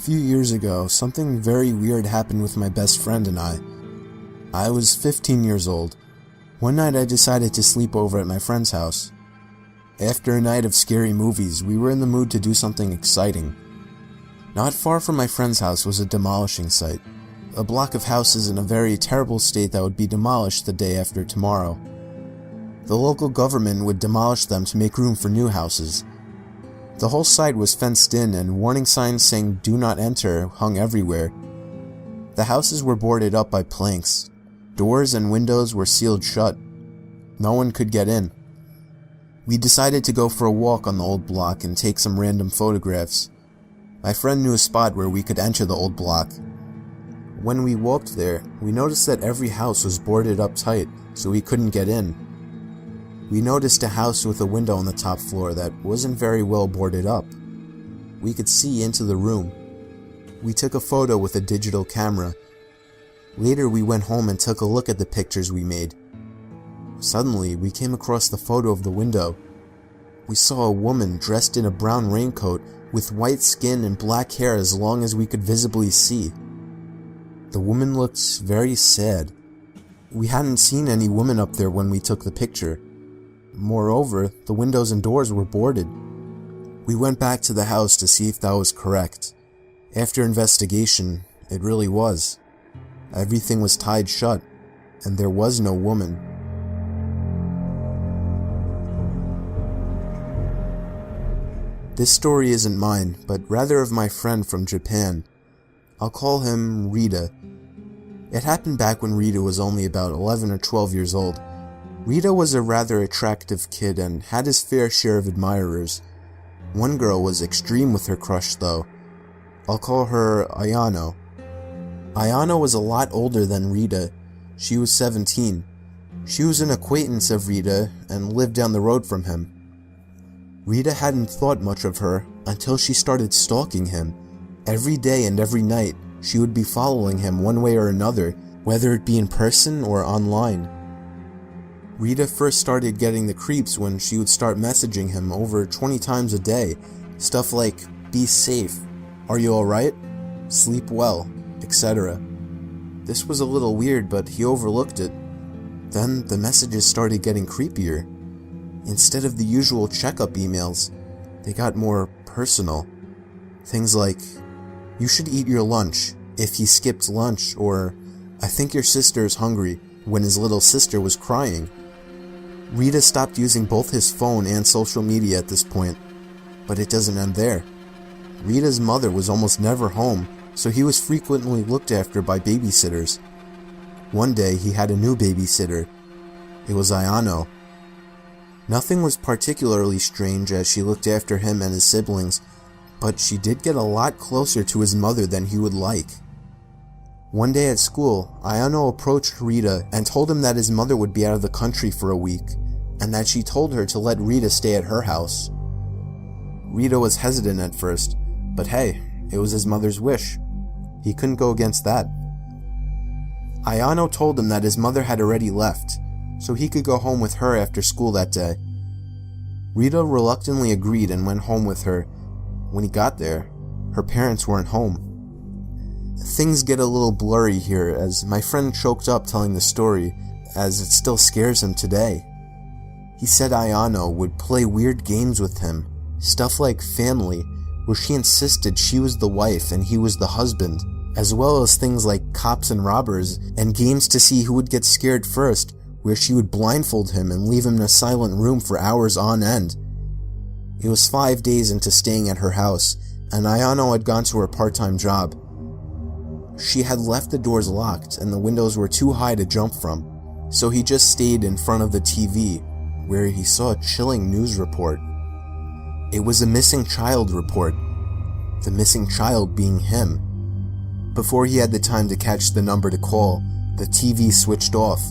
few years ago, something very weird happened with my best friend and I. I was 15 years old. One night I decided to sleep over at my friend's house. After a night of scary movies, we were in the mood to do something exciting. Not far from my friend's house was a demolishing site, a block of houses in a very terrible state that would be demolished the day after tomorrow. The local government would demolish them to make room for new houses. The whole site was fenced in and warning signs saying "Do not enter" hung everywhere. The houses were boarded up by planks. Doors and windows were sealed shut. No one could get in. We decided to go for a walk on the old block and take some random photographs. My friend knew a spot where we could enter the old block. When we walked there, we noticed that every house was boarded up tight, so we couldn't get in. We noticed a house with a window on the top floor that wasn't very well boarded up. We could see into the room. We took a photo with a digital camera. Later we went home and took a look at the pictures we made. Suddenly, we came across the photo of the window. We saw a woman dressed in a brown raincoat with white skin and black hair as long as we could visibly see. The woman looked very sad. We hadn't seen any woman up there when we took the picture. Moreover, the windows and doors were boarded. We went back to the house to see if that was correct. After investigation, it really was. Everything was tied shut, and there was no woman. This story isn't mine, but rather of my friend from Japan. I'll call him Rita. It happened back when Rita was only about 11 or 12 years old. Rita was a rather attractive kid and had his fair share of admirers. One girl was extreme with her crush though. I'll call her Ayano. Ayano was a lot older than Rita. She was 17. She was an acquaintance of Rita and lived down the road from him. Rita hadn't thought much of her until she started stalking him. Every day and every night, she would be following him one way or another, whether it be in person or online. Rita first started getting the creeps when she would start messaging him over 20 times a day. Stuff like, "Be safe," "Are you alright?" "Sleep well," etc. This was a little weird, but he overlooked it. Then the messages started getting creepier. Instead of the usual checkup emails, they got more personal. Things like, "You should eat your lunch," if he skipped lunch, or "I think your sister is hungry," when his little sister was crying. Rita stopped using both his phone and social media at this point, but it doesn't end there. Rita's mother was almost never home, so he was frequently looked after by babysitters. One day he had a new babysitter. It was Ayano. Nothing was particularly strange as she looked after him and his siblings, but she did get a lot closer to his mother than he would like. One day at school, Ayano approached Rita and told him that his mother would be out of the country for a week, and that she told her to let Rita stay at her house. Rita was hesitant at first, but hey, it was his mother's wish. He couldn't go against that. Ayano told him that his mother had already left, so he could go home with her after school that day. Rita reluctantly agreed and went home with her. When he got there, her parents weren't home. Things get a little blurry here as my friend choked up telling the story, as it still scares him today. He said Ayano would play weird games with him, stuff like Family, where she insisted she was the wife and he was the husband, as well as things like Cops and Robbers, and games to see who would get scared first, where she would blindfold him and leave him in a silent room for hours on end. It was 5 days into staying at her house, and Ayano had gone to her part-time job. She had left the doors locked and the windows were too high to jump from, so he just stayed in front of the TV, where he saw a chilling news report. It was a missing child report, the missing child being him. Before he had the time to catch the number to call, the TV switched off,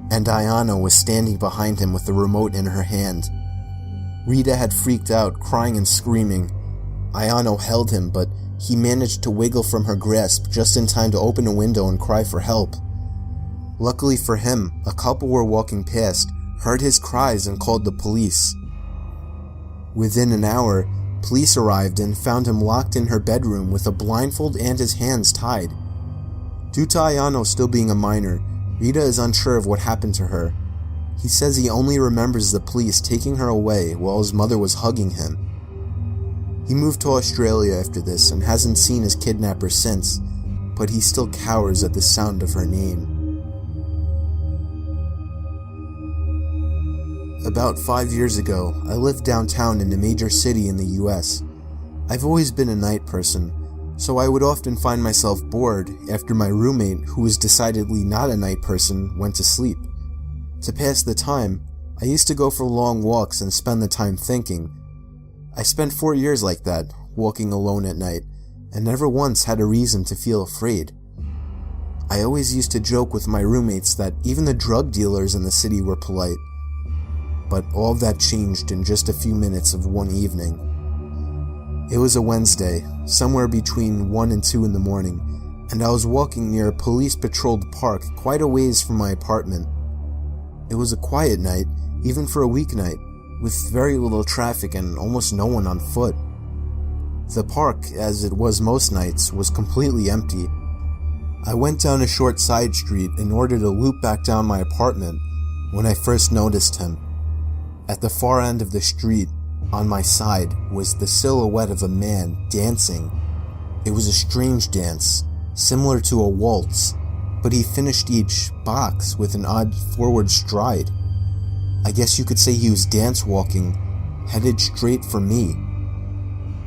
and Ayano was standing behind him with the remote in her hand. Rita had freaked out, crying and screaming. Ayano held him, but he managed to wiggle from her grasp just in time to open a window and cry for help. Luckily for him, a couple were walking past, heard his cries and called the police. Within an hour, Police arrived and found him locked in her bedroom with a blindfold and his hands tied. Due to Ayano still being a minor, Rita is unsure of what happened to her. He says he only remembers the police taking her away while his mother was hugging him. He moved to Australia after this and hasn't seen his kidnapper since, but he still cowers at the sound of her name. About 5 years ago, I lived downtown in a major city in the US. I've always been a night person, so I would often find myself bored after my roommate, who was decidedly not a night person, went to sleep. To pass the time, I used to go for long walks and spend the time thinking. I spent 4 years like that, walking alone at night, and never once had a reason to feel afraid. I always used to joke with my roommates that even the drug dealers in the city were polite. But all of that changed in just a few minutes of one evening. It was a Wednesday, somewhere between 1 and 2 in the morning, and I was walking near a police-patrolled park quite a ways from my apartment. It was a quiet night, even for a weeknight, with very little traffic and almost no one on foot. The park, as it was most nights, was completely empty. I went down a short side street in order to loop back down my apartment when I first noticed him. At the far end of the street, on my side, was the silhouette of a man dancing. It was a strange dance, similar to a waltz, but he finished each box with an odd forward stride. I guess you could say he was dance-walking, headed straight for me.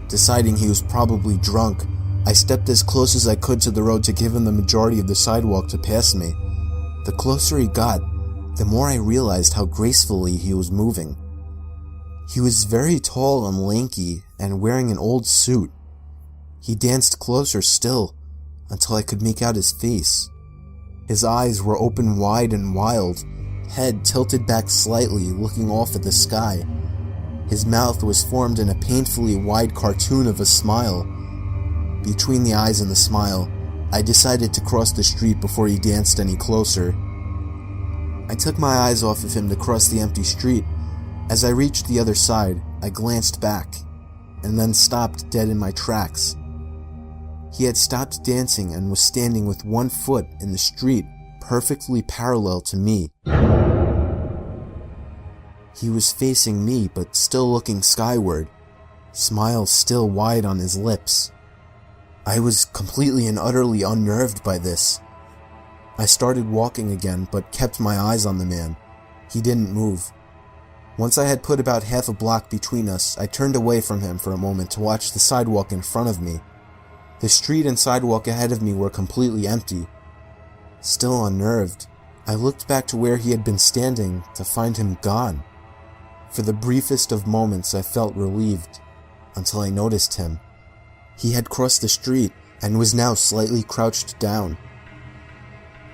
Deciding he was probably drunk, I stepped as close as I could to the road to give him the majority of the sidewalk to pass me. The closer he got, the more I realized how gracefully he was moving. He was very tall and lanky and wearing an old suit. He danced closer still until I could make out his face. His eyes were open wide and wild, head tilted back slightly, looking off at the sky. His mouth was formed in a painfully wide cartoon of a smile. Between the eyes and the smile, I decided to cross the street before he danced any closer. I took my eyes off of him to cross the empty street. As I reached the other side, I glanced back, and then stopped dead in my tracks. He had stopped dancing and was standing with one foot in the street, perfectly parallel to me. He was facing me, but still looking skyward, smile still wide on his lips. I was completely and utterly unnerved by this. I started walking again, but kept my eyes on the man. He didn't move. Once I had put about half a block between us, I turned away from him for a moment to watch the sidewalk in front of me. The street and sidewalk ahead of me were completely empty. Still unnerved, I looked back to where he had been standing to find him gone. For the briefest of moments I felt relieved, until I noticed him. He had crossed the street and was now slightly crouched down.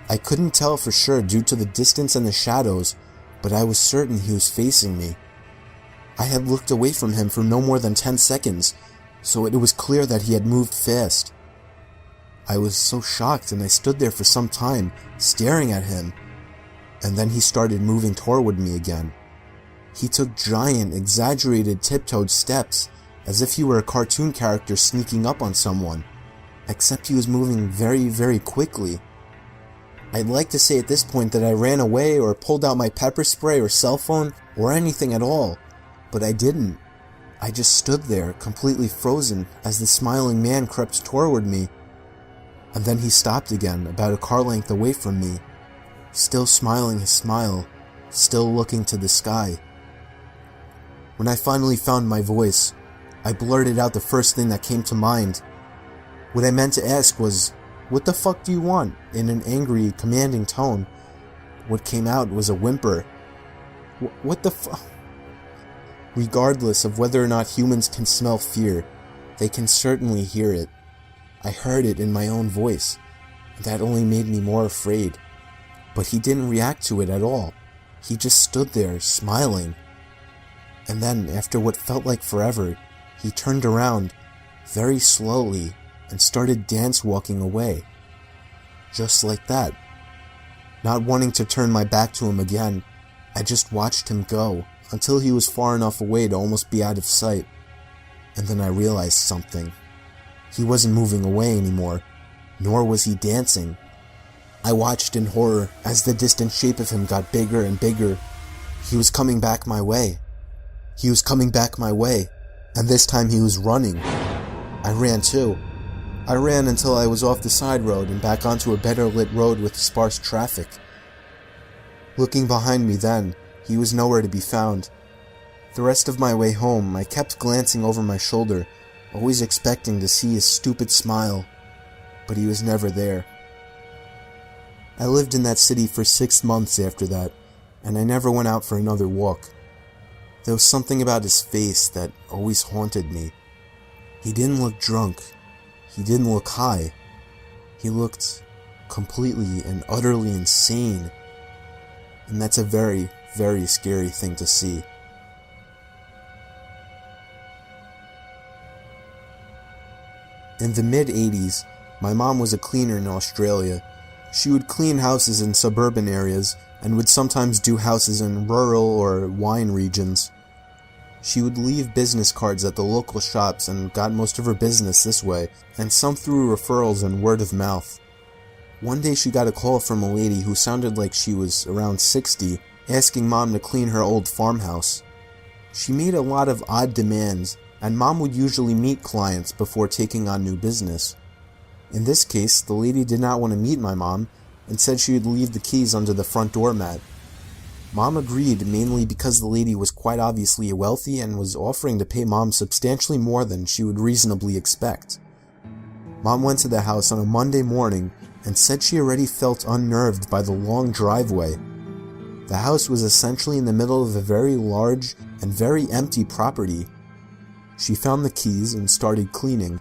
I couldn't tell for sure due to the distance and the shadows, but I was certain he was facing me. I had looked away from him for no more than 10 seconds, so it was clear that he had moved fast. I was so shocked and I stood there for some time, staring at him, and then he started moving toward me again. He took giant, exaggerated tiptoed steps, as if he were a cartoon character sneaking up on someone, except he was moving very, very quickly. I'd like to say at this point that I ran away or pulled out my pepper spray or cell phone or anything at all, but I didn't. I just stood there, completely frozen, as the smiling man crept toward me. And then he stopped again, about a car length away from me, still smiling his smile, still looking to the sky. When I finally found my voice, I blurted out the first thing that came to mind. What I meant to ask was, "What the fuck do you want?" in an angry, commanding tone. What came out was a whimper. What the fuck? Regardless of whether or not humans can smell fear, they can certainly hear it. I heard it in my own voice. That only made me more afraid. But he didn't react to it at all. He just stood there, smiling. And then, after what felt like forever, he turned around, very slowly, and started dance-walking away. Just like that. Not wanting to turn my back to him again, I just watched him go, until he was far enough away to almost be out of sight. and then I realized something. He wasn't moving away anymore, nor was he dancing. I watched in horror as the distant shape of him got bigger and bigger. He was coming back my way. He was coming back my way, and this time he was running. I ran too. I ran until I was off the side road and back onto a better lit road with sparse traffic. Looking behind me then, he was nowhere to be found. The rest of my way home, I kept glancing over my shoulder, always expecting to see his stupid smile, but he was never there. I lived in that city for 6 months after that, and I never went out for another walk. There was something about his face that always haunted me. He didn't look drunk. He didn't look high. He looked completely and utterly insane. And that's a very, very scary thing to see. In the mid-80s, my mom was a cleaner in Australia. She would clean houses in suburban areas and would sometimes do houses in rural or wine regions. She would leave business cards at the local shops and got most of her business this way, and some through referrals and word of mouth. One day she got a call from a lady who sounded like she was around 60, asking Mom to clean her old farmhouse. She made a lot of odd demands, and Mom would usually meet clients before taking on new business. In this case, the lady did not want to meet my mom and said she would leave the keys under the front doormat. Mom agreed, mainly because the lady was quite obviously wealthy and was offering to pay Mom substantially more than she would reasonably expect. Mom went to the house on a Monday morning and said she already felt unnerved by the long driveway. The house was essentially in the middle of a very large and very empty property. She found the keys and started cleaning.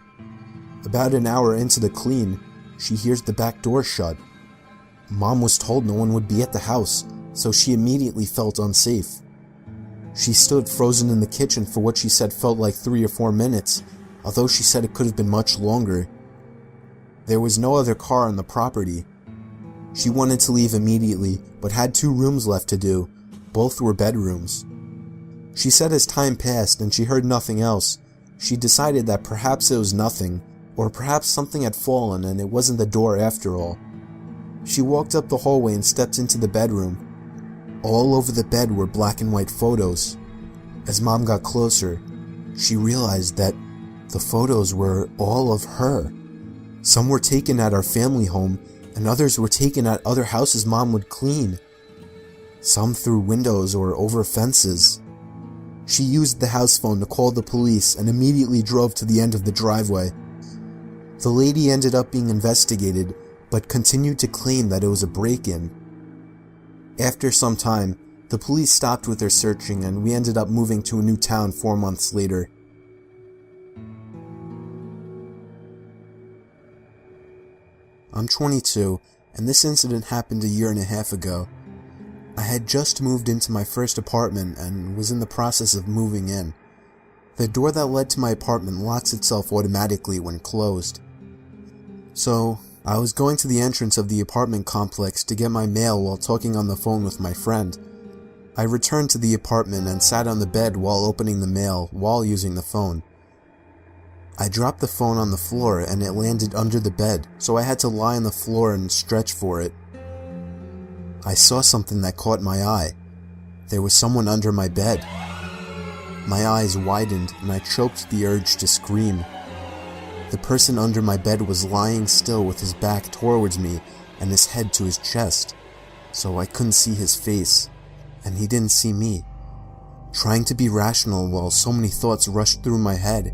About an hour into the clean, she hears the back door shut. Mom was told no one would be at the house, so she immediately felt unsafe. She stood frozen in the kitchen for what she said felt like 3 or 4 minutes, although she said it could have been much longer. There was no other car on the property. She wanted to leave immediately, but had 2 rooms left to do. Both were bedrooms. She said as time passed and she heard nothing else, she decided that perhaps it was nothing, or perhaps something had fallen and it wasn't the door after all. She walked up the hallway and stepped into the bedroom. All over the bed were black and white photos. As Mom got closer, she realized that the photos were all of her. Some were taken at our family home, and others were taken at other houses Mom would clean. Some through windows or over fences. She used the house phone to call the police and immediately drove to the end of the driveway. The lady ended up being investigated, but continued to claim that it was a break-in. After some time, the police stopped with their searching and we ended up moving to a new town 4 months later. I'm 22, and this incident happened a 1.5 years ago. I had just moved into my first apartment and was in the process of moving in. The door that led to my apartment locks itself automatically when closed. So, I was going to the entrance of the apartment complex to get my mail while talking on the phone with my friend. I returned to the apartment and sat on the bed while opening the mail while using the phone. I dropped the phone on the floor and it landed under the bed, so I had to lie on the floor and stretch for it. I saw something that caught my eye. There was someone under my bed. My eyes widened and I choked the urge to scream. The person under my bed was lying still with his back towards me and his head to his chest, so I couldn't see his face, and he didn't see me. Trying to be rational while so many thoughts rushed through my head,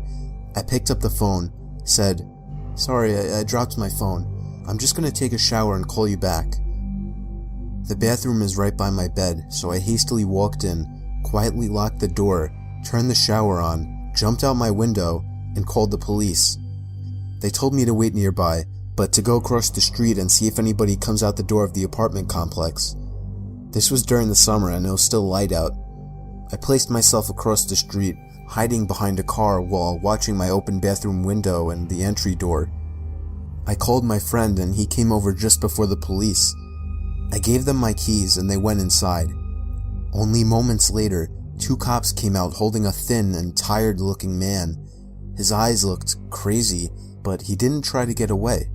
I picked up the phone, said, "Sorry, I dropped my phone. I'm just gonna take a shower and call you back." The bathroom is right by my bed, so I hastily walked in, quietly locked the door, turned the shower on, jumped out my window, and called the police. They told me to wait nearby, but to go across the street and see if anybody comes out the door of the apartment complex. This was during the summer and it was still light out. I placed myself across the street, hiding behind a car while watching my open bathroom window and the entry door. I called my friend and he came over just before the police. I gave them my keys and they went inside. Only moments later, 2 cops came out holding a thin and tired-looking man. His eyes looked crazy, but he didn't try to get away.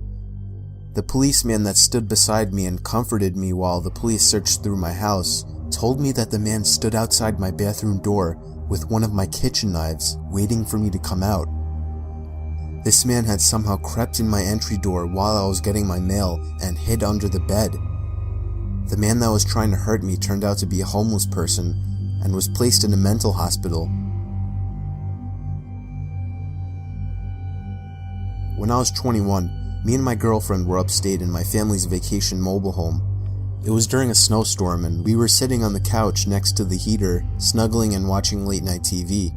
The policeman that stood beside me and comforted me while the police searched through my house told me that the man stood outside my bathroom door with one of my kitchen knives, waiting for me to come out. This man had somehow crept in my entry door while I was getting my mail and hid under the bed. The man that was trying to hurt me turned out to be a homeless person and was placed in a mental hospital. When I was 21, me and my girlfriend were upstate in my family's vacation mobile home. It was during a snowstorm and we were sitting on the couch next to the heater, snuggling and watching late night TV.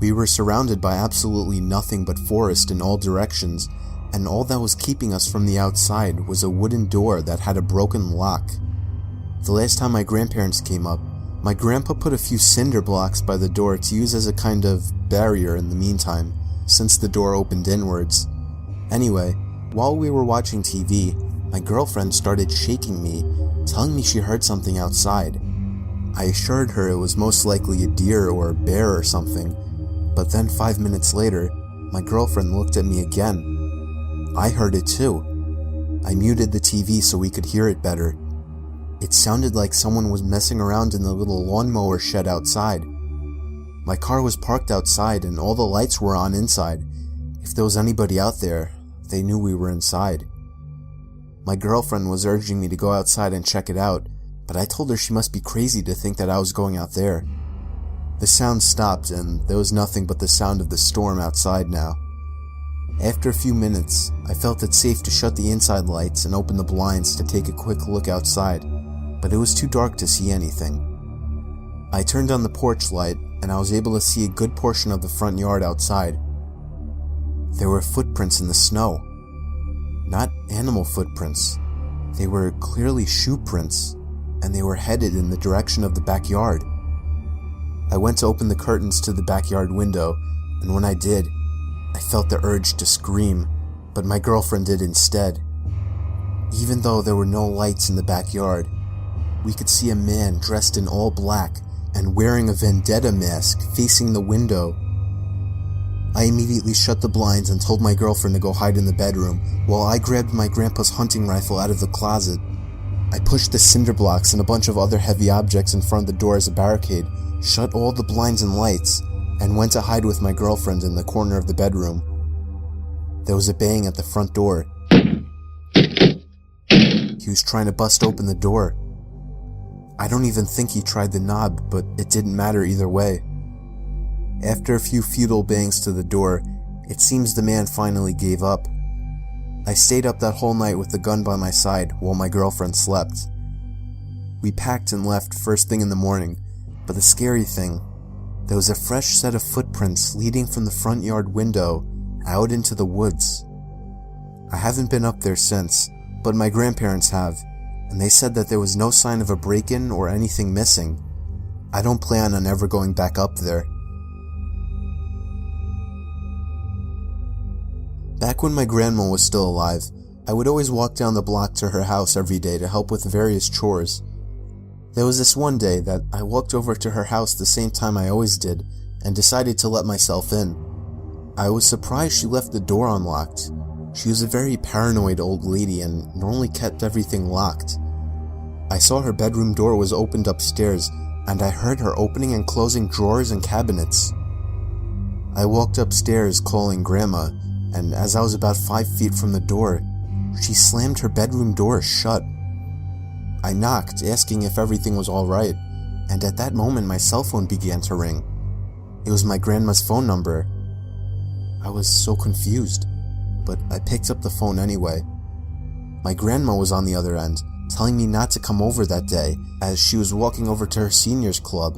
We were surrounded by absolutely nothing but forest in all directions, and all that was keeping us from the outside was a wooden door that had a broken lock. The last time my grandparents came up, my grandpa put a few cinder blocks by the door to use as a kind of barrier in the meantime, since the door opened inwards. Anyway, while we were watching TV, my girlfriend started shaking me, telling me she heard something outside. I assured her it was most likely a deer or a bear or something, but then 5 minutes later, my girlfriend looked at me again. I heard it too. I muted the TV so we could hear it better. It sounded like someone was messing around in the little lawnmower shed outside. My car was parked outside and all the lights were on inside. If there was anybody out there, they knew we were inside. My girlfriend was urging me to go outside and check it out, but I told her she must be crazy to think that I was going out there. The sound stopped and there was nothing but the sound of the storm outside now. After a few minutes, I felt it safe to shut the inside lights and open the blinds to take a quick look outside, but it was too dark to see anything. I turned on the porch light and I was able to see a good portion of the front yard outside. There were footprints in the snow. Not animal footprints. They were clearly shoe prints, and they were headed in the direction of the backyard. I went to open the curtains to the backyard window, and when I did, I felt the urge to scream, but my girlfriend did instead. Even though there were no lights in the backyard, we could see a man dressed in all black and wearing a vendetta mask facing the window. I immediately shut the blinds and told my girlfriend to go hide in the bedroom, while I grabbed my grandpa's hunting rifle out of the closet. I pushed the cinder blocks and a bunch of other heavy objects in front of the door as a barricade, shut all the blinds and lights, and went to hide with my girlfriend in the corner of the bedroom. There was a bang at the front door. He was trying to bust open the door. I don't even think he tried the knob, but it didn't matter either way. After a few futile bangs to the door, it seems the man finally gave up. I stayed up that whole night with the gun by my side while my girlfriend slept. We packed and left first thing in the morning, but the scary thing, there was a fresh set of footprints leading from the front yard window out into the woods. I haven't been up there since, but my grandparents have, and they said that there was no sign of a break-in or anything missing. I don't plan on ever going back up there. Back when my grandma was still alive, I would always walk down the block to her house every day to help with various chores. There was this one day that I walked over to her house the same time I always did and decided to let myself in. I was surprised she left the door unlocked. She was a very paranoid old lady and normally kept everything locked. I saw her bedroom door was opened upstairs and I heard her opening and closing drawers and cabinets. I walked upstairs calling Grandma, and as I was about 5 feet from the door, she slammed her bedroom door shut. I knocked, asking if everything was alright, and at that moment my cell phone began to ring. It was my grandma's phone number. I was so confused, but I picked up the phone anyway. My grandma was on the other end, telling me not to come over that day, as she was walking over to her seniors club.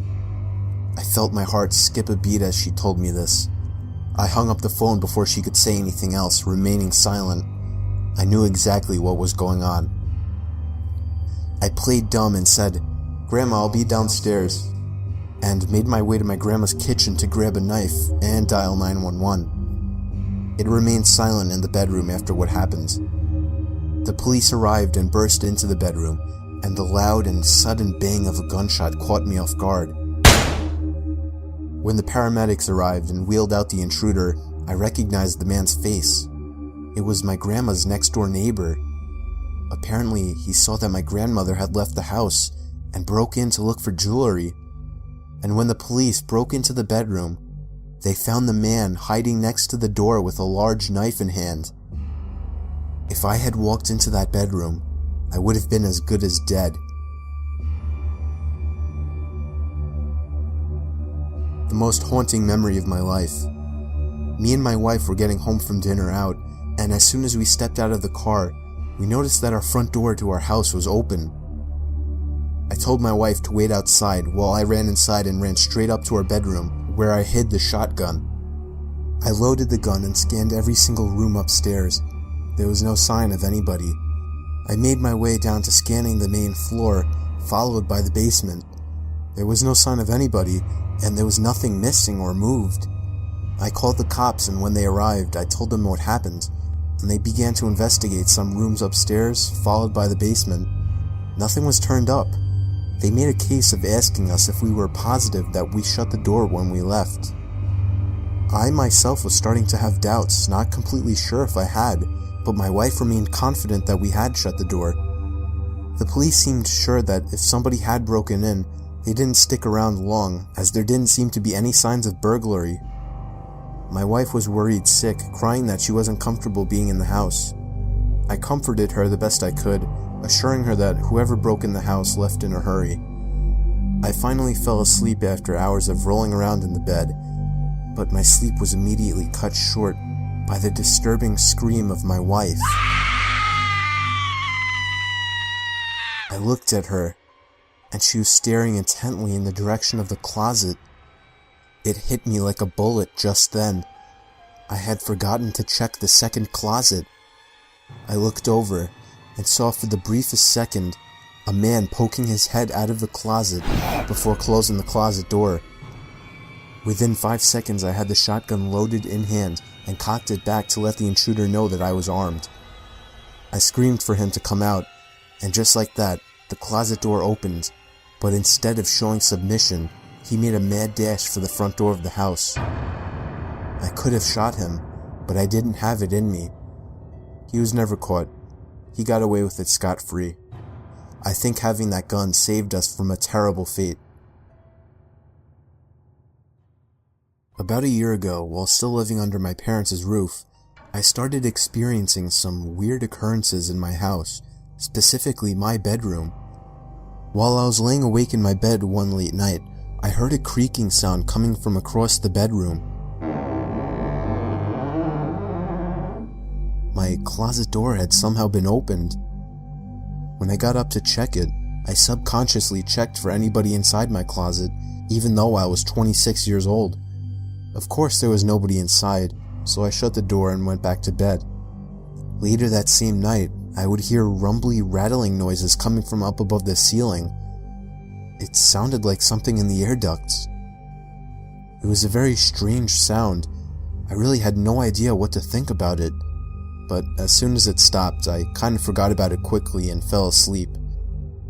I felt my heart skip a beat as she told me this. I hung up the phone before she could say anything else, remaining silent. I knew exactly what was going on. I played dumb and said, "Grandma, I'll be downstairs," and made my way to my grandma's kitchen to grab a knife and dial 911. It remained silent in the bedroom after what happened. The police arrived and burst into the bedroom, and the loud and sudden bang of a gunshot caught me off guard. When the paramedics arrived and wheeled out the intruder, I recognized the man's face. It was my grandma's next-door neighbor. Apparently, he saw that my grandmother had left the house and broke in to look for jewelry. And when the police broke into the bedroom, they found the man hiding next to the door with a large knife in hand. If I had walked into that bedroom, I would have been as good as dead. The most haunting memory of my life. Me and my wife were getting home from dinner out, and as soon as we stepped out of the car, we noticed that our front door to our house was open. I told my wife to wait outside while I ran inside and ran straight up to our bedroom, where I hid the shotgun. I loaded the gun and scanned every single room upstairs. There was no sign of anybody. I made my way down to scanning the main floor, followed by the basement. There was no sign of anybody, and there was nothing missing or moved. I called the cops, and when they arrived, I told them what happened, and they began to investigate some rooms upstairs, followed by the basement. Nothing was turned up. They made a case of asking us if we were positive that we shut the door when we left. I myself was starting to have doubts, not completely sure if I had, but my wife remained confident that we had shut the door. The police seemed sure that if somebody had broken in, they didn't stick around long, as there didn't seem to be any signs of burglary. My wife was worried sick, crying that she wasn't comfortable being in the house. I comforted her the best I could, assuring her that whoever broke in the house left in a hurry. I finally fell asleep after hours of rolling around in the bed, but my sleep was immediately cut short by the disturbing scream of my wife. I looked at her, and she was staring intently in the direction of the closet. It hit me like a bullet just then. I had forgotten to check the second closet. I looked over and saw for the briefest second a man poking his head out of the closet before closing the closet door. Within 5 seconds, I had the shotgun loaded in hand and cocked it back to let the intruder know that I was armed. I screamed for him to come out, and just like that, the closet door opened, but instead of showing submission, he made a mad dash for the front door of the house. I could have shot him, but I didn't have it in me. He was never caught. He got away with it scot-free. I think having that gun saved us from a terrible fate. About a year ago, while still living under my parents' roof, I started experiencing some weird occurrences in my house, specifically my bedroom. While I was laying awake in my bed one late night, I heard a creaking sound coming from across the bedroom. My closet door had somehow been opened. When I got up to check it, I subconsciously checked for anybody inside my closet, even though I was 26 years old. Of course there was nobody inside, so I shut the door and went back to bed. Later that same night, I would hear rumbly, rattling noises coming from up above the ceiling. It sounded like something in the air ducts. It was a very strange sound. I really had no idea what to think about it. But as soon as it stopped, I kind of forgot about it quickly and fell asleep.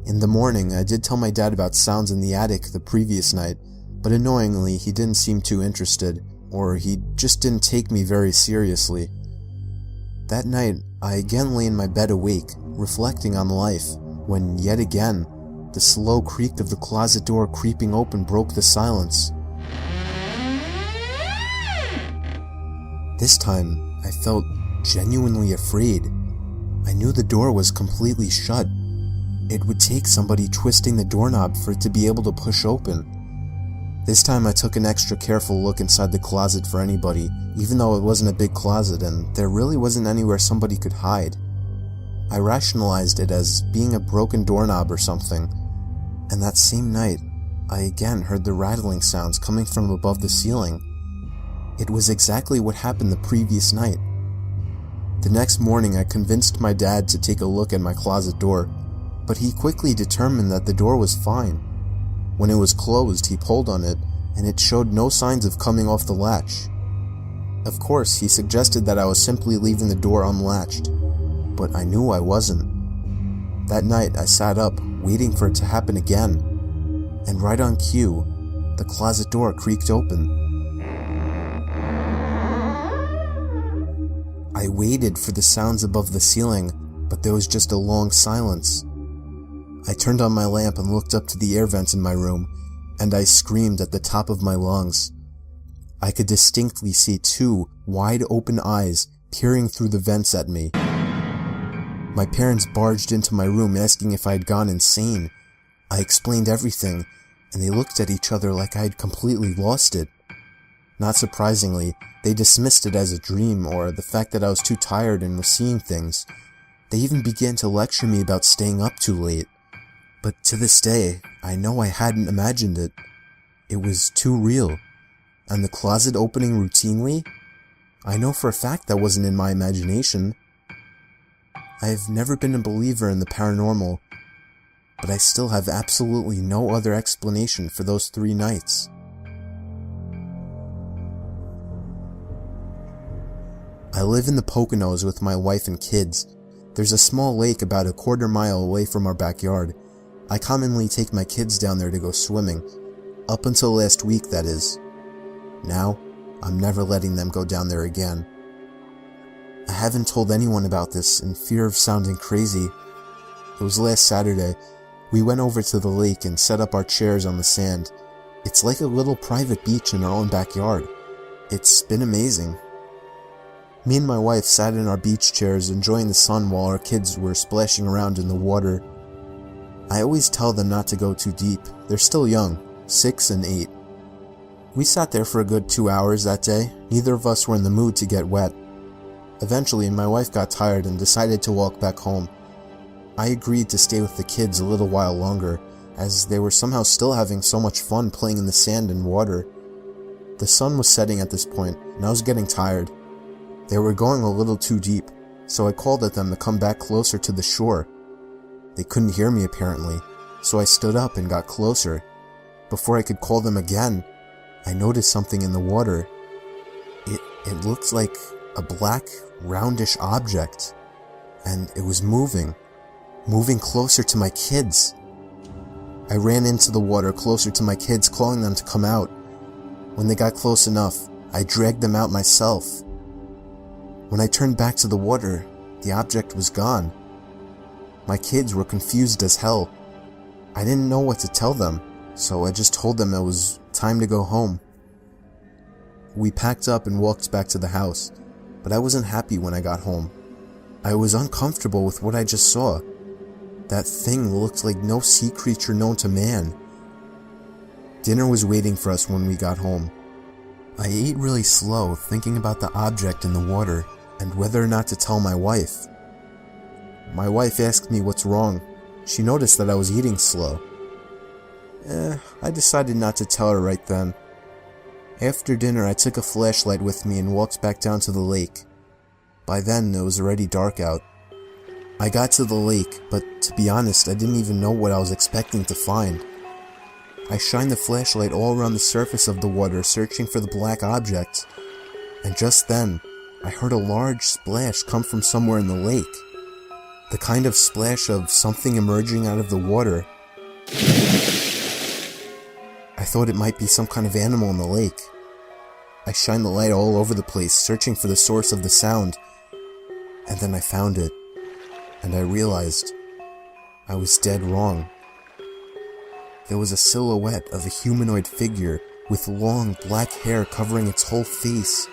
In the morning, I did tell my dad about sounds in the attic the previous night, but annoyingly, he didn't seem too interested, or he just didn't take me very seriously. That night, I again lay in my bed awake, reflecting on life, when yet again, the slow creak of the closet door creeping open broke the silence. This time, I felt genuinely afraid. I knew the door was completely shut. It would take somebody twisting the doorknob for it to be able to push open. This time I took an extra careful look inside the closet for anybody, even though it wasn't a big closet and there really wasn't anywhere somebody could hide. I rationalized it as being a broken doorknob or something, and that same night, I again heard the rattling sounds coming from above the ceiling. It was exactly what happened the previous night. The next morning I convinced my dad to take a look at my closet door, but he quickly determined that the door was fine. When it was closed, he pulled on it, and it showed no signs of coming off the latch. Of course, he suggested that I was simply leaving the door unlatched, but I knew I wasn't. That night, I sat up, waiting for it to happen again, and right on cue, the closet door creaked open. I waited for the sounds above the ceiling, but there was just a long silence. I turned on my lamp and looked up to the air vents in my room, and I screamed at the top of my lungs. I could distinctly see two wide-open eyes peering through the vents at me. My parents barged into my room asking if I had gone insane. I explained everything, and they looked at each other like I had completely lost it. Not surprisingly, they dismissed it as a dream or the fact that I was too tired and was seeing things. They even began to lecture me about staying up too late. But to this day, I know I hadn't imagined it. It was too real. And the closet opening routinely? I know for a fact that wasn't in my imagination. I've never been a believer in the paranormal, but I still have absolutely no other explanation for those 3 nights. I live in the Poconos with my wife and kids. There's a small lake about a quarter mile away from our backyard. I commonly take my kids down there to go swimming. Up until last week, that is. Now, I'm never letting them go down there again. I haven't told anyone about this in fear of sounding crazy. It was last Saturday. We went over to the lake and set up our chairs on the sand. It's like a little private beach in our own backyard. It's been amazing. Me and my wife sat in our beach chairs enjoying the sun while our kids were splashing around in the water. I always tell them not to go too deep. They're still young, 6 and 8. We sat there for a good 2 hours that day. Neither of us were in the mood to get wet. Eventually, my wife got tired and decided to walk back home. I agreed to stay with the kids a little while longer, as they were somehow still having so much fun playing in the sand and water. The sun was setting at this point, and I was getting tired. They were going a little too deep, so I called at them to come back closer to the shore. They couldn't hear me apparently, so I stood up and got closer. Before I could call them again, I noticed something in the water. It looked like a black, roundish object, and it was moving closer to my kids. I ran into the water closer to my kids, calling them to come out. When they got close enough, I dragged them out myself. When I turned back to the water, the object was gone. My kids were confused as hell. I didn't know what to tell them, so I just told them it was time to go home. We packed up and walked back to the house, but I wasn't happy when I got home. I was uncomfortable with what I just saw. That thing looked like no sea creature known to man. Dinner was waiting for us when we got home. I ate really slow, thinking about the object in the water and whether or not to tell my wife. My wife asked me what's wrong. She noticed that I was eating slow. I decided not to tell her right then. After dinner, I took a flashlight with me and walked back down to the lake. By then, it was already dark out. I got to the lake, but to be honest, I didn't even know what I was expecting to find. I shined the flashlight all around the surface of the water, searching for the black object. And just then, I heard a large splash come from somewhere in the lake. The kind of splash of something emerging out of the water. I thought it might be some kind of animal in the lake. I shined the light all over the place, searching for the source of the sound. And then I found it. And I realized I was dead wrong. There was a silhouette of a humanoid figure with long black hair covering its whole face.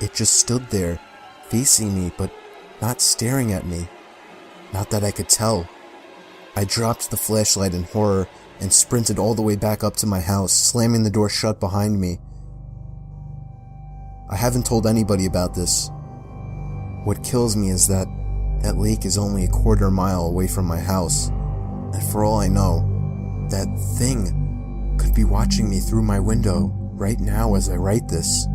It just stood there, facing me, but not staring at me. Not that I could tell. I dropped the flashlight in horror and sprinted all the way back up to my house, slamming the door shut behind me. I haven't told anybody about this. What kills me is that lake is only a quarter mile away from my house, and for all I know, that thing could be watching me through my window right now as I write this.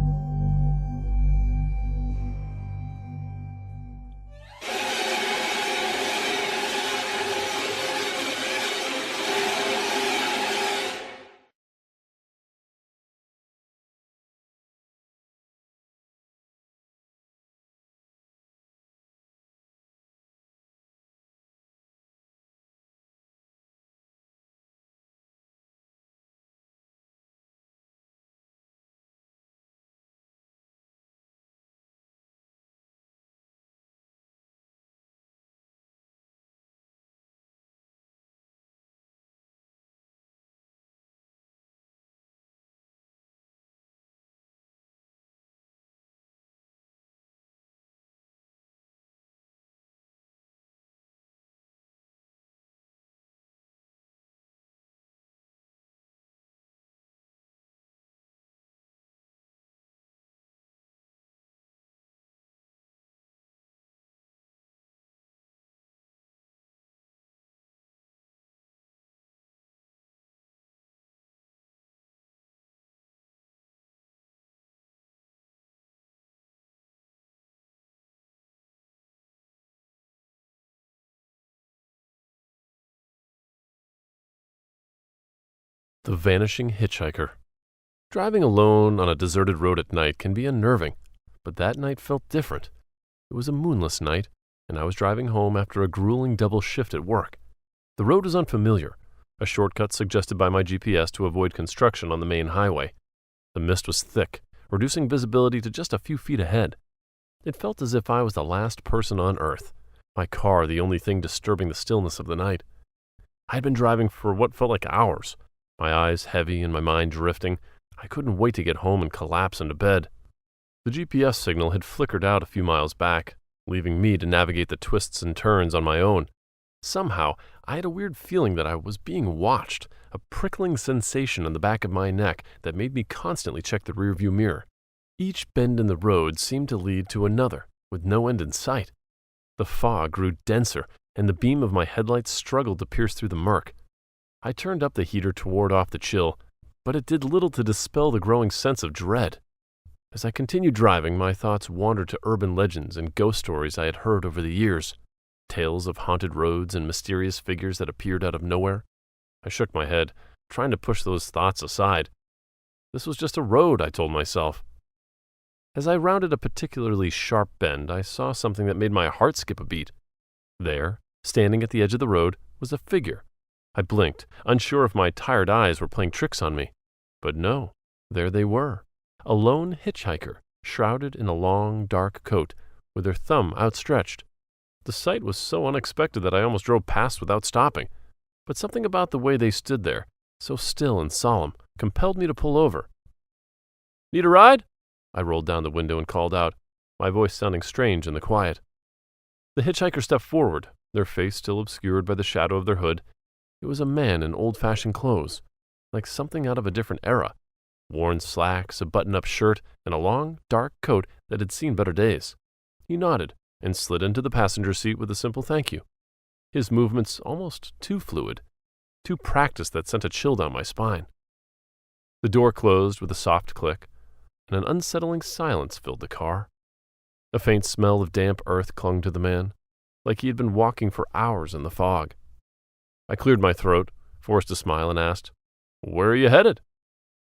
The vanishing hitchhiker. Driving alone on a deserted road at night can be unnerving, but that night felt different. It was a moonless night, and I was driving home after a grueling double shift at work. The road was unfamiliar, a shortcut suggested by my GPS to avoid construction on the main highway. The mist was thick, reducing visibility to just a few feet ahead. It felt as if I was the last person on Earth, my car the only thing disturbing the stillness of the night. I had been driving for what felt like hours, my eyes heavy and my mind drifting. I couldn't wait to get home and collapse into bed. The GPS signal had flickered out a few miles back, leaving me to navigate the twists and turns on my own. Somehow, I had a weird feeling that I was being watched, a prickling sensation on the back of my neck that made me constantly check the rearview mirror. Each bend in the road seemed to lead to another, with no end in sight. The fog grew denser, and the beam of my headlights struggled to pierce through the murk. I turned up the heater to ward off the chill, but it did little to dispel the growing sense of dread. As I continued driving, my thoughts wandered to urban legends and ghost stories I had heard over the years, tales of haunted roads and mysterious figures that appeared out of nowhere. I shook my head, trying to push those thoughts aside. This was just a road, I told myself. As I rounded a particularly sharp bend, I saw something that made my heart skip a beat. There, standing at the edge of the road, was a figure. I blinked, unsure if my tired eyes were playing tricks on me. But no, there they were, a lone hitchhiker, shrouded in a long, dark coat, with her thumb outstretched. The sight was so unexpected that I almost drove past without stopping. But something about the way they stood there, so still and solemn, compelled me to pull over. "Need a ride?" I rolled down the window and called out, my voice sounding strange in the quiet. The hitchhiker stepped forward, their face still obscured by the shadow of their hood. It was a man in old-fashioned clothes, like something out of a different era. Worn slacks, a button-up shirt, and a long, dark coat that had seen better days. He nodded and slid into the passenger seat with a simple thank you. His movements almost too fluid, too practiced that sent a chill down my spine. The door closed with a soft click, and an unsettling silence filled the car. A faint smell of damp earth clung to the man, like he had been walking for hours in the fog. I cleared my throat, forced a smile, and asked, "Where are you headed?"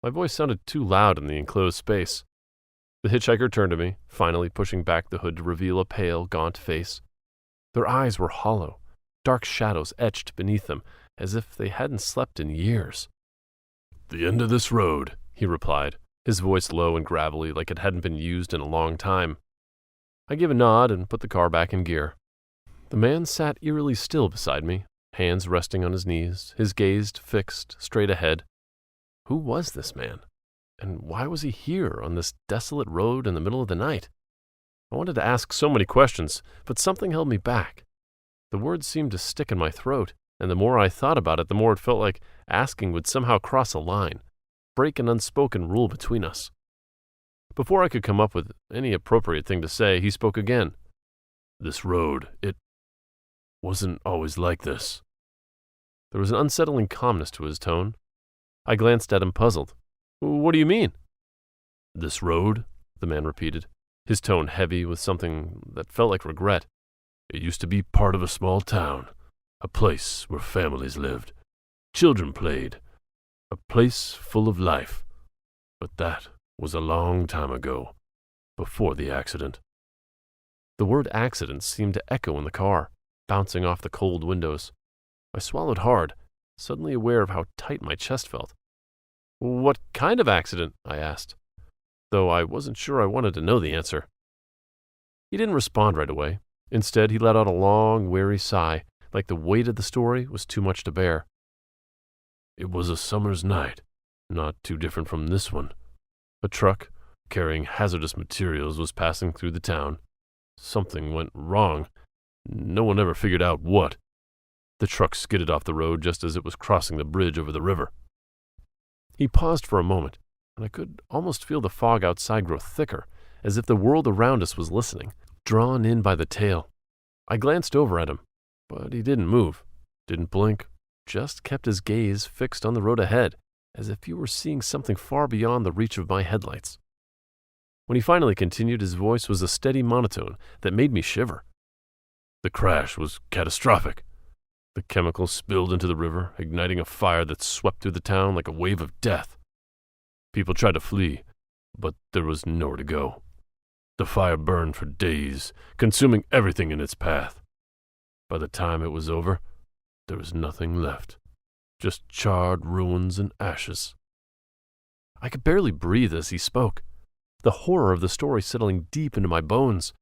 My voice sounded too loud in the enclosed space. The hitchhiker turned to me, finally pushing back the hood to reveal a pale, gaunt face. Their eyes were hollow, dark shadows etched beneath them, as if they hadn't slept in years. "The end of this road," he replied, his voice low and gravelly like it hadn't been used in a long time. I gave a nod and put the car back in gear. The man sat eerily still beside me, hands resting on his knees, his gaze fixed straight ahead. Who was this man? And why was he here on this desolate road in the middle of the night? I wanted to ask so many questions, but something held me back. The words seemed to stick in my throat, and the more I thought about it, the more it felt like asking would somehow cross a line, break an unspoken rule between us. Before I could come up with any appropriate thing to say, he spoke again. "This road, it wasn't always like this." There was an unsettling calmness to his tone. I glanced at him, puzzled. "What do you mean?" "This road," the man repeated, his tone heavy with something that felt like regret. "It used to be part of a small town, a place where families lived, children played, a place full of life. But that was a long time ago, before the accident." The word accident seemed to echo in the car, bouncing off the cold windows. I swallowed hard, suddenly aware of how tight my chest felt. "What kind of accident?" I asked, though I wasn't sure I wanted to know the answer. He didn't respond right away. Instead, he let out a long, weary sigh, like the weight of the story was too much to bear. "It was a summer's night, not too different from this one. A truck carrying hazardous materials was passing through the town. Something went wrong. No one ever figured out what. The truck skidded off the road just as it was crossing the bridge over the river." He paused for a moment, and I could almost feel the fog outside grow thicker, as if the world around us was listening, drawn in by the tale. I glanced over at him, but he didn't move, didn't blink, just kept his gaze fixed on the road ahead, as if he were seeing something far beyond the reach of my headlights. When he finally continued, his voice was a steady monotone that made me shiver. "The crash was catastrophic. The chemicals spilled into the river, igniting a fire that swept through the town like a wave of death. People tried to flee, but there was nowhere to go. The fire burned for days, consuming everything in its path. By the time it was over, there was nothing left, just charred ruins and ashes. I could barely breathe as he spoke, the horror of the story settling deep into my bones.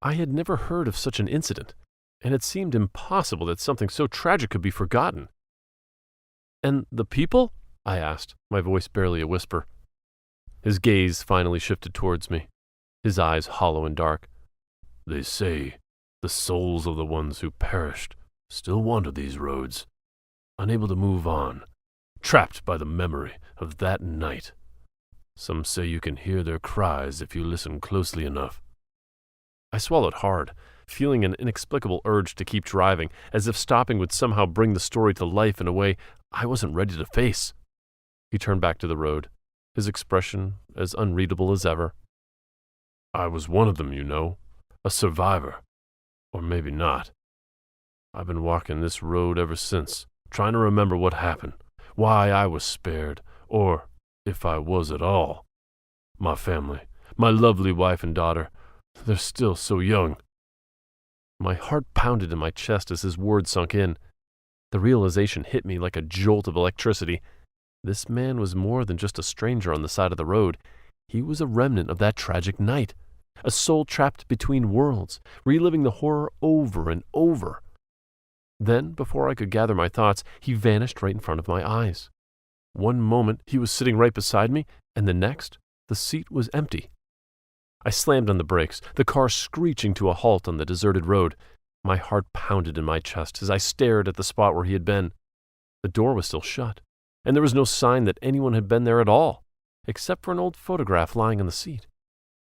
I had never heard of such an incident, and it seemed impossible that something so tragic could be forgotten. "And the people?" I asked, my voice barely a whisper. His gaze finally shifted towards me, his eyes hollow and dark. "They say the souls of the ones who perished still wander these roads, unable to move on, trapped by the memory of that night. Some say you can hear their cries if you listen closely enough." I swallowed hard, feeling an inexplicable urge to keep driving, as if stopping would somehow bring the story to life in a way I wasn't ready to face. He turned back to the road, his expression as unreadable as ever. "I was one of them, you know, a survivor. Or maybe not. I've been walking this road ever since, trying to remember what happened, why I was spared, or if I was at all. My family, my lovely wife and daughter, they're still so young." My heart pounded in my chest as his words sunk in. The realization hit me like a jolt of electricity. This man was more than just a stranger on the side of the road. He was a remnant of that tragic night, a soul trapped between worlds, reliving the horror over and over. Then, before I could gather my thoughts, he vanished right in front of my eyes. One moment he was sitting right beside me, and the next, the seat was empty. I slammed on the brakes, the car screeching to a halt on the deserted road. My heart pounded in my chest as I stared at the spot where he had been. The door was still shut, and there was no sign that anyone had been there at all, except for an old photograph lying on the seat.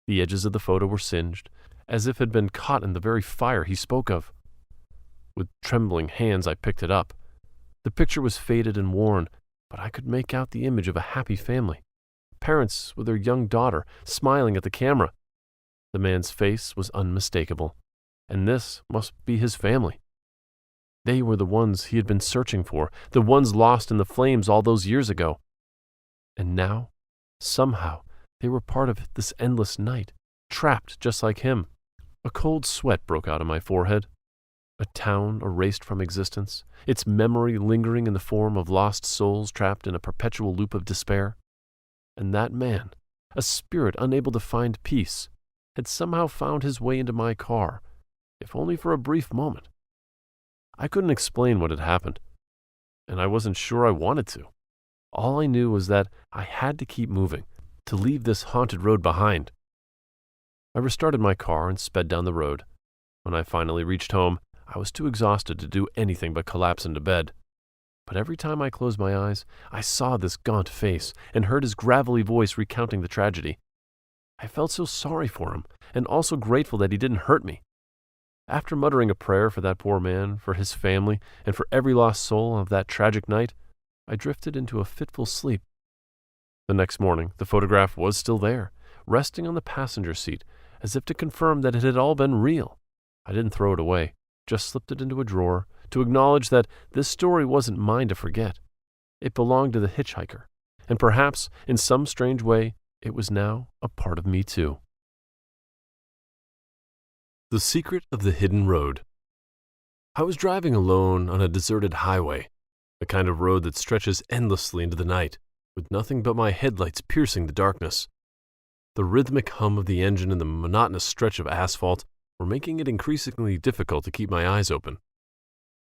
The edges of the photo were singed, as if it had been caught in the very fire he spoke of. With trembling hands I picked it up. The picture was faded and worn, but I could make out the image of a happy family, parents with their young daughter smiling at the camera. The man's face was unmistakable, and this must be his family. They were the ones he had been searching for, the ones lost in the flames all those years ago. And now, somehow, they were part of this endless night, trapped just like him. A cold sweat broke out on my forehead. A town erased from existence, its memory lingering in the form of lost souls trapped in a perpetual loop of despair. And that man, a spirit unable to find peace, had somehow found his way into my car, if only for a brief moment. I couldn't explain what had happened, and I wasn't sure I wanted to. All I knew was that I had to keep moving, to leave this haunted road behind. I restarted my car and sped down the road. When I finally reached home, I was too exhausted to do anything but collapse into bed. But every time I closed my eyes, I saw this gaunt face and heard his gravelly voice recounting the tragedy. I felt so sorry for him, and also grateful that he didn't hurt me. After muttering a prayer for that poor man, for his family, and for every lost soul of that tragic night, I drifted into a fitful sleep. The next morning, the photograph was still there, resting on the passenger seat, as if to confirm that it had all been real. I didn't throw it away, just slipped it into a drawer to acknowledge that this story wasn't mine to forget. It belonged to the hitchhiker, and perhaps, in some strange way, it was now a part of me too. The Secret of the Hidden Road. I was driving alone on a deserted highway, the kind of road that stretches endlessly into the night, with nothing but my headlights piercing the darkness. The rhythmic hum of the engine and the monotonous stretch of asphalt were making it increasingly difficult to keep my eyes open.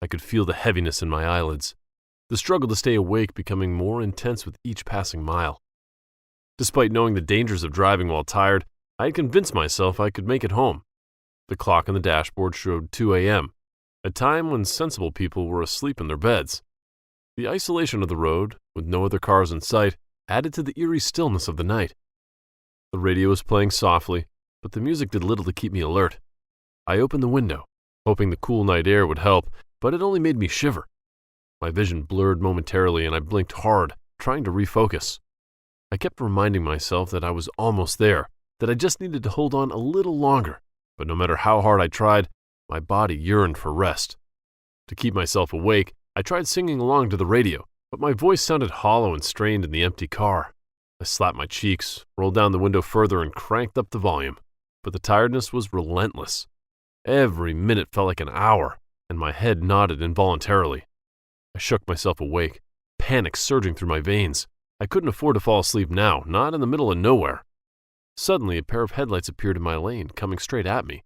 I could feel the heaviness in my eyelids, the struggle to stay awake becoming more intense with each passing mile. Despite knowing the dangers of driving while tired, I had convinced myself I could make it home. The clock on the dashboard showed 2 a.m., a time when sensible people were asleep in their beds. The isolation of the road, with no other cars in sight, added to the eerie stillness of the night. The radio was playing softly, but the music did little to keep me alert. I opened the window, hoping the cool night air would help, but it only made me shiver. My vision blurred momentarily and I blinked hard, trying to refocus. I kept reminding myself that I was almost there, that I just needed to hold on a little longer, but no matter how hard I tried, my body yearned for rest. To keep myself awake, I tried singing along to the radio, but my voice sounded hollow and strained in the empty car. I slapped my cheeks, rolled down the window further, and cranked up the volume. But the tiredness was relentless. Every minute felt like an hour, and my head nodded involuntarily. I shook myself awake, panic surging through my veins. I couldn't afford to fall asleep now, not in the middle of nowhere. Suddenly, a pair of headlights appeared in my lane, coming straight at me.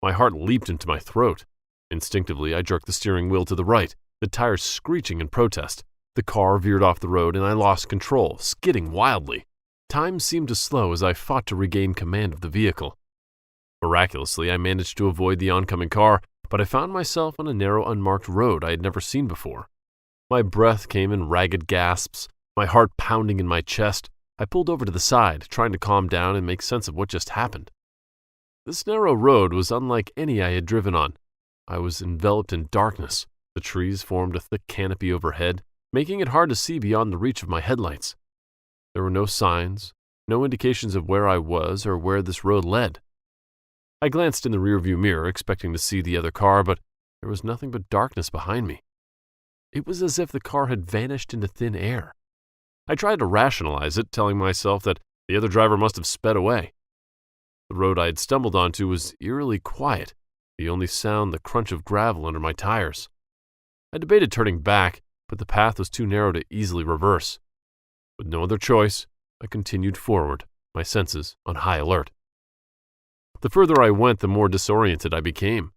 My heart leaped into my throat. Instinctively, I jerked the steering wheel to the right, the tires screeching in protest. The car veered off the road, and I lost control, skidding wildly. Time seemed to slow as I fought to regain command of the vehicle. Miraculously, I managed to avoid the oncoming car, but I found myself on a narrow, unmarked road I had never seen before. My breath came in ragged gasps, my heart pounding in my chest. I pulled over to the side, trying to calm down and make sense of what just happened. This narrow road was unlike any I had driven on. I was enveloped in darkness. The trees formed a thick canopy overhead, making it hard to see beyond the reach of my headlights. There were no signs, no indications of where I was or where this road led. I glanced in the rearview mirror, expecting to see the other car, but there was nothing but darkness behind me. It was as if the car had vanished into thin air. I tried to rationalize it, telling myself that the other driver must have sped away. The road I had stumbled onto was eerily quiet, the only sound the crunch of gravel under my tires. I debated turning back, but the path was too narrow to easily reverse. With no other choice, I continued forward, my senses on high alert. The further I went, the more disoriented I became.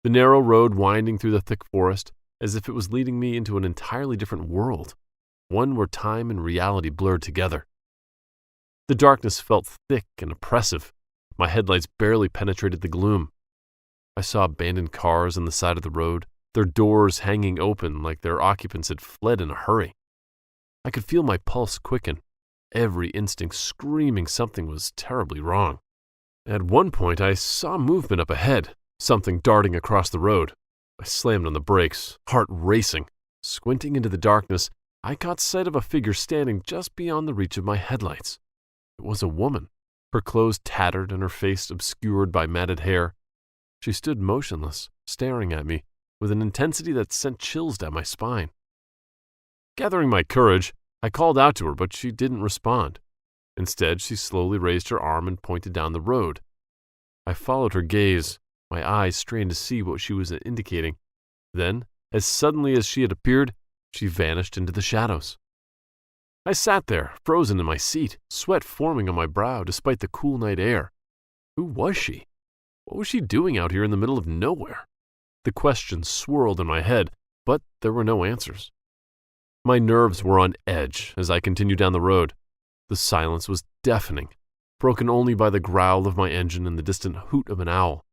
The narrow road winding through the thick forest, as if it was leading me into an entirely different world, one where time and reality blurred together. The darkness felt thick and oppressive. My headlights barely penetrated the gloom. I saw abandoned cars on the side of the road, their doors hanging open like their occupants had fled in a hurry. I could feel my pulse quicken, every instinct screaming something was terribly wrong. At one point, I saw movement up ahead, something darting across the road. I slammed on the brakes, heart racing. Squinting into the darkness, I caught sight of a figure standing just beyond the reach of my headlights. It was a woman, her clothes tattered and her face obscured by matted hair. She stood motionless, staring at me, with an intensity that sent chills down my spine. Gathering my courage, I called out to her, but she didn't respond. Instead, she slowly raised her arm and pointed down the road. I followed her gaze, my eyes strained to see what she was indicating. Then, as suddenly as she had appeared, she vanished into the shadows. I sat there, frozen in my seat, sweat forming on my brow despite the cool night air. Who was she? What was she doing out here in the middle of nowhere? The questions swirled in my head, but there were no answers. My nerves were on edge as I continued down the road. The silence was deafening, broken only by the growl of my engine and the distant hoot of an owl.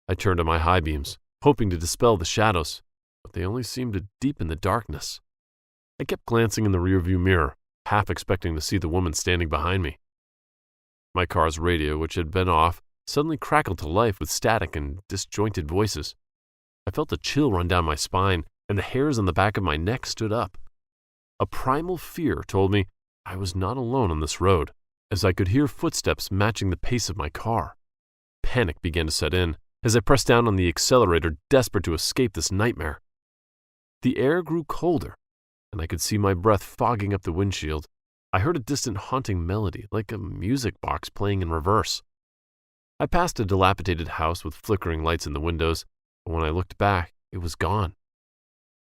I turned on my high beams, hoping to dispel the shadows, but they only seemed to deepen the darkness. I kept glancing in the rearview mirror, half expecting to see the woman standing behind me. My car's radio, which had been off, suddenly crackled to life with static and disjointed voices. I felt a chill run down my spine, and the hairs on the back of my neck stood up. A primal fear told me I was not alone on this road, as I could hear footsteps matching the pace of my car. Panic began to set in as I pressed down on the accelerator, desperate to escape this nightmare. The air grew colder, and I could see my breath fogging up the windshield. I heard a distant haunting melody, like a music box playing in reverse. I passed a dilapidated house with flickering lights in the windows, but when I looked back, it was gone.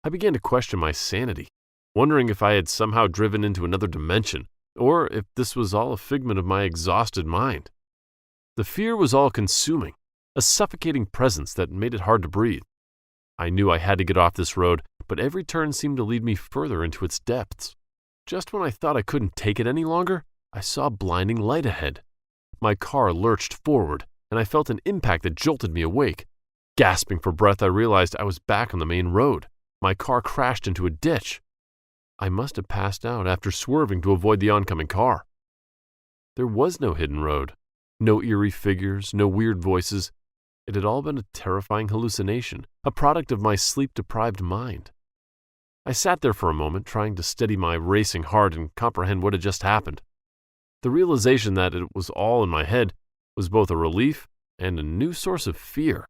I began to question my sanity, wondering if I had somehow driven into another dimension, or if this was all a figment of my exhausted mind. The fear was all-consuming, a suffocating presence that made it hard to breathe. I knew I had to get off this road, but every turn seemed to lead me further into its depths. Just when I thought I couldn't take it any longer, I saw a blinding light ahead. My car lurched forward, and I felt an impact that jolted me awake. Gasping for breath, I realized I was back on the main road. My car crashed into a ditch. I must have passed out after swerving to avoid the oncoming car. There was no hidden road, no eerie figures, no weird voices. It had all been a terrifying hallucination, a product of my sleep-deprived mind. I sat there for a moment, trying to steady my racing heart and comprehend what had just happened. The realization that it was all in my head was both a relief and a new source of fear.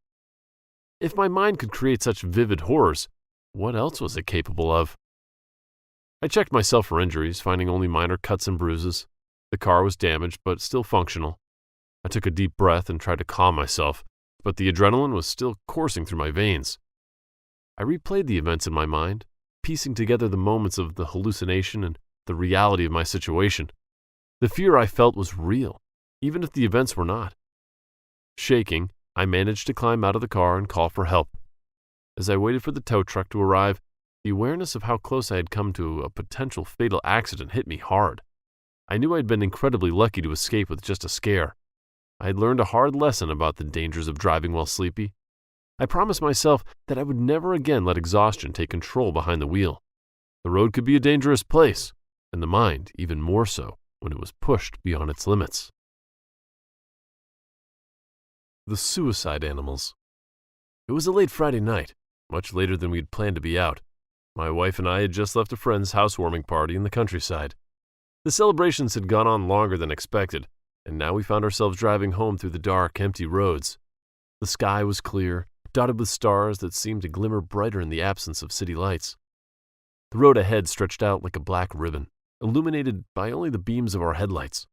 If my mind could create such vivid horrors, What else was it capable of? I checked myself for injuries, finding only minor cuts and bruises. The car was damaged, but still functional. I took a deep breath and tried to calm myself, but the adrenaline was still coursing through my veins. I replayed the events in my mind, piecing together the moments of the hallucination and the reality of my situation. The fear I felt was real, even if the events were not. Shaking, I managed to climb out of the car and call for help. As I waited for the tow truck to arrive, the awareness of how close I had come to a potential fatal accident hit me hard. I knew I'd been incredibly lucky to escape with just a scare. I had learned a hard lesson about the dangers of driving while sleepy. I promised myself that I would never again let exhaustion take control behind the wheel. The road could be a dangerous place, and the mind even more so when it was pushed beyond its limits. The suicide animals. It was a late Friday night, much later than we'd planned to be out. My wife and I had just left a friend's housewarming party in the countryside. The celebrations had gone on longer than expected, and now we found ourselves driving home through the dark, empty roads. The sky was clear, dotted with stars that seemed to glimmer brighter in the absence of city lights. The road ahead stretched out like a black ribbon, illuminated by only the beams of our headlights.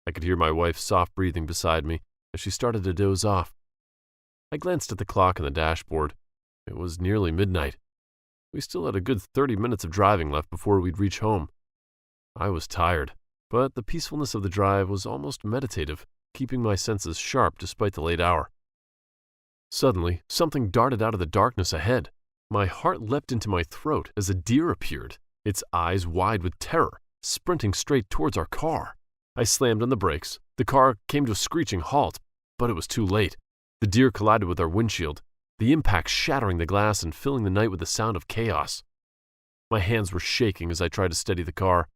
I could hear my wife's soft breathing beside me as she started to doze off. I glanced at the clock on the dashboard. It was nearly midnight. We still had a good 30 minutes of driving left before we'd reach home. I was tired, but the peacefulness of the drive was almost meditative, keeping my senses sharp despite the late hour. Suddenly, something darted out of the darkness ahead. My heart leapt into my throat as a deer appeared, its eyes wide with terror, sprinting straight towards our car. I slammed on the brakes. The car came to a screeching halt, but it was too late. The deer collided with our windshield, the impact shattering the glass and filling the night with the sound of chaos. My hands were shaking as I tried to steady the car.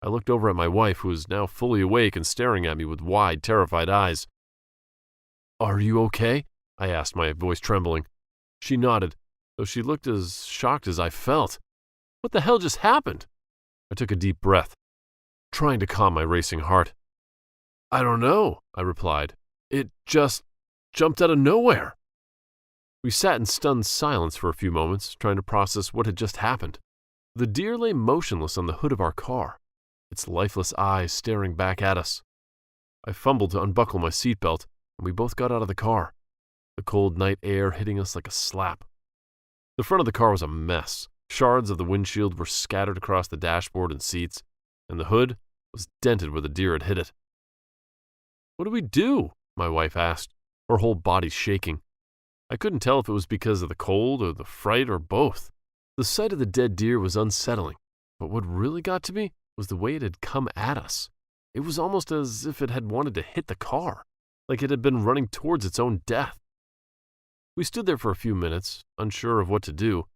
I looked over at my wife, who was now fully awake and staring at me with wide, terrified eyes. "Are you okay?" I asked, my voice trembling. She nodded, though she looked as shocked as I felt. What the hell just happened? I took a deep breath, trying to calm my racing heart. "I don't know," I replied. "It just jumped out of nowhere." We sat in stunned silence for a few moments, trying to process what had just happened. The deer lay motionless on the hood of our car, its lifeless eyes staring back at us. I fumbled to unbuckle my seatbelt, and we both got out of the car, the cold night air hitting us like a slap. The front of the car was a mess. Shards of the windshield were scattered across the dashboard and seats, and the hood was dented where the deer had hit it. "What do we do?" my wife asked, her whole body shaking. I couldn't tell if it was because of the cold or the fright or both. The sight of the dead deer was unsettling, but what really got to me was the way it had come at us. It was almost as if it had wanted to hit the car, like it had been running towards its own death. We stood there for a few minutes, unsure of what to do.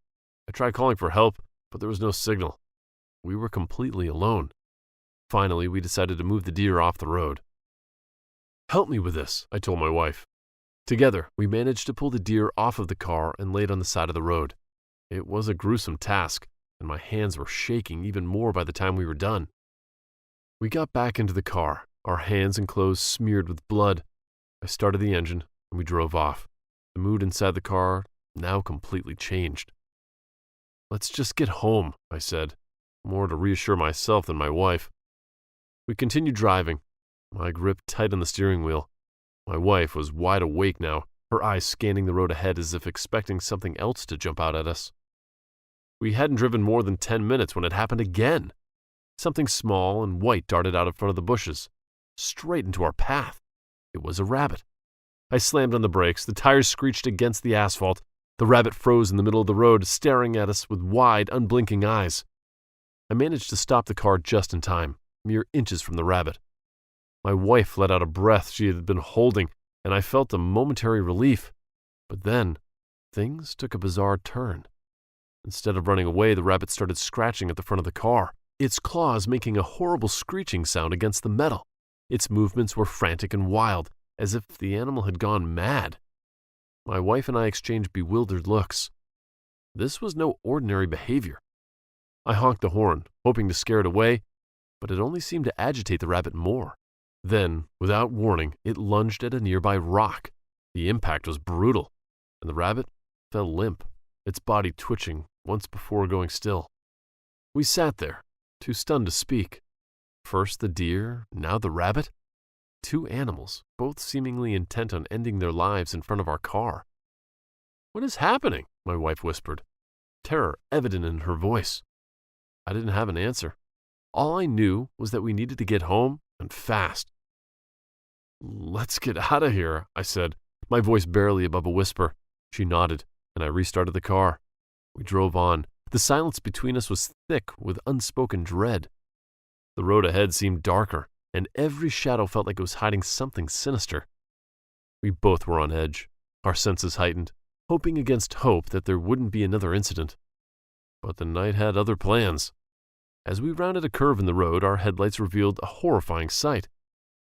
I tried calling for help, but there was no signal. We were completely alone. Finally, we decided to move the deer off the road. "Help me with this," I told my wife. Together, we managed to pull the deer off of the car and lay it on the side of the road. It was a gruesome task, and my hands were shaking even more by the time we were done. We got back into the car, our hands and clothes smeared with blood. I started the engine, and we drove off. The mood inside the car now completely changed. "Let's just get home," I said, more to reassure myself than my wife. We continued driving, my grip tight on the steering wheel. My wife was wide awake now, her eyes scanning the road ahead as if expecting something else to jump out at us. We hadn't driven more than 10 minutes when it happened again. Something small and white darted out in front of the bushes, straight into our path. It was a rabbit. I slammed on the brakes, the tires screeched against the asphalt. The rabbit froze in the middle of the road, staring at us with wide, unblinking eyes. I managed to stop the car just in time, mere inches from the rabbit. My wife let out a breath she had been holding, and I felt a momentary relief. But then, things took a bizarre turn. Instead of running away, the rabbit started scratching at the front of the car, its claws making a horrible screeching sound against the metal. Its movements were frantic and wild, as if the animal had gone mad. My wife and I exchanged bewildered looks. This was no ordinary behavior. I honked the horn, hoping to scare it away, but it only seemed to agitate the rabbit more. Then, without warning, it lunged at a nearby rock. The impact was brutal, and the rabbit fell limp. its body twitching once before going still. We sat there, too stunned to speak. First the deer, now the rabbit. Two animals, both seemingly intent on ending their lives in front of our car. "What is happening?" my wife whispered, terror evident in her voice. I didn't have an answer. All I knew was that we needed to get home, and fast. "Let's get out of here," I said, my voice barely above a whisper. She nodded, and I restarted the car. We drove on. The silence between us was thick with unspoken dread. The road ahead seemed darker, and every shadow felt like it was hiding something sinister. We both were on edge, our senses heightened, hoping against hope that there wouldn't be another incident. But the night had other plans. As we rounded a curve in the road, our headlights revealed a horrifying sight.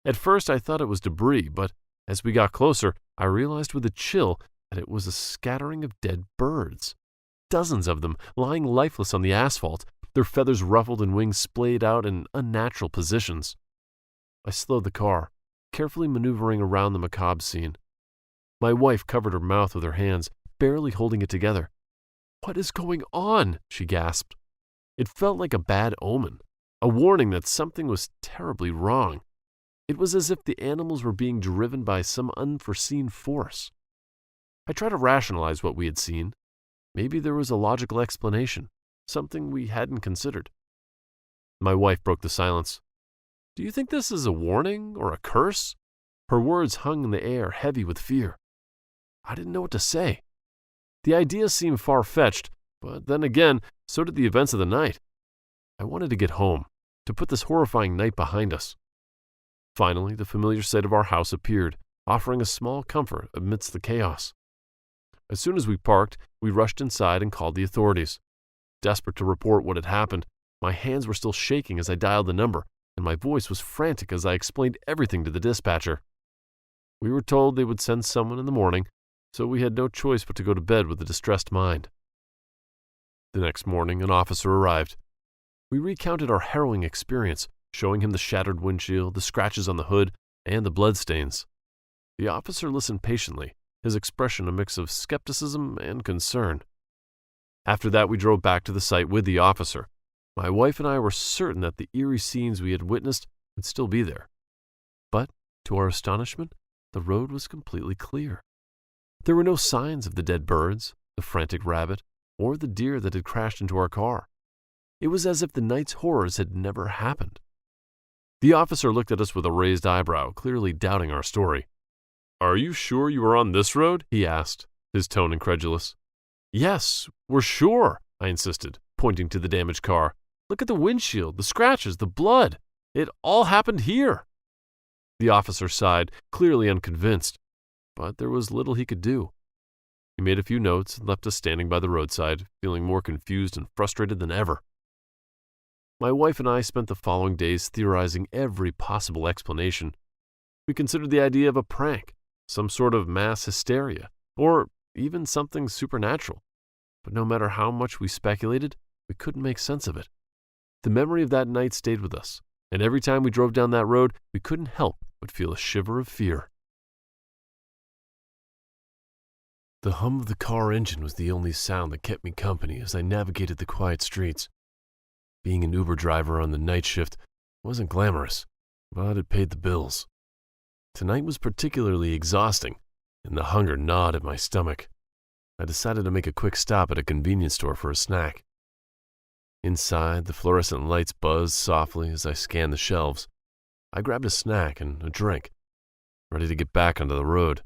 At first I thought it was debris, but as we got closer, I realized with a chill that it was a scattering of dead birds. Dozens of them lying lifeless on the asphalt, their feathers ruffled and wings splayed out in unnatural positions. I slowed the car, carefully maneuvering around the macabre scene. My wife covered her mouth with her hands, barely holding it together. "What is going on?" she gasped. It felt like a bad omen, a warning that something was terribly wrong. It was as if the animals were being driven by some unforeseen force. I tried to rationalize what we had seen. Maybe there was a logical explanation, something we hadn't considered. My wife broke the silence. "Do you think this is a warning or a curse?" Her words hung in the air, heavy with fear. I didn't know what to say. The idea seemed far-fetched, but then again, so did the events of the night. I wanted to get home, to put this horrifying night behind us. Finally, the familiar sight of our house appeared, offering a small comfort amidst the chaos. As soon as we parked, we rushed inside and called the authorities. Desperate to report what had happened, my hands were still shaking as I dialed the number, and my voice was frantic as I explained everything to the dispatcher. We were told they would send someone in the morning, so we had no choice but to go to bed with a distressed mind. The next morning, an officer arrived. We recounted our harrowing experience, showing him the shattered windshield, the scratches on the hood, and the bloodstains. The officer listened patiently, his expression a mix of skepticism and concern. After that, we drove back to the site with the officer. My wife and I were certain that the eerie scenes we had witnessed would still be there. But, to our astonishment, the road was completely clear. There were no signs of the dead birds, the frantic rabbit, or the deer that had crashed into our car. It was as if the night's horrors had never happened. The officer looked at us with a raised eyebrow, clearly doubting our story. "Are you sure you were on this road?" he asked, his tone incredulous. "Yes, we're sure," I insisted, pointing to the damaged car. "Look at the windshield, the scratches, the blood. It all happened here." The officer sighed, clearly unconvinced, but there was little he could do. He made a few notes and left us standing by the roadside, feeling more confused and frustrated than ever. My wife and I spent the following days theorizing every possible explanation. We considered the idea of a prank, some sort of mass hysteria, or even something supernatural. But no matter how much we speculated, we couldn't make sense of it. The memory of that night stayed with us, and every time we drove down that road, we couldn't help but feel a shiver of fear. The hum of the car engine was the only sound that kept me company as I navigated the quiet streets. Being an Uber driver on the night shift wasn't glamorous, but it paid the bills. Tonight was particularly exhausting, and the hunger gnawed at my stomach. I decided to make a quick stop at a convenience store for a snack. Inside, the fluorescent lights buzzed softly as I scanned the shelves. I grabbed a snack and a drink, ready to get back onto the road.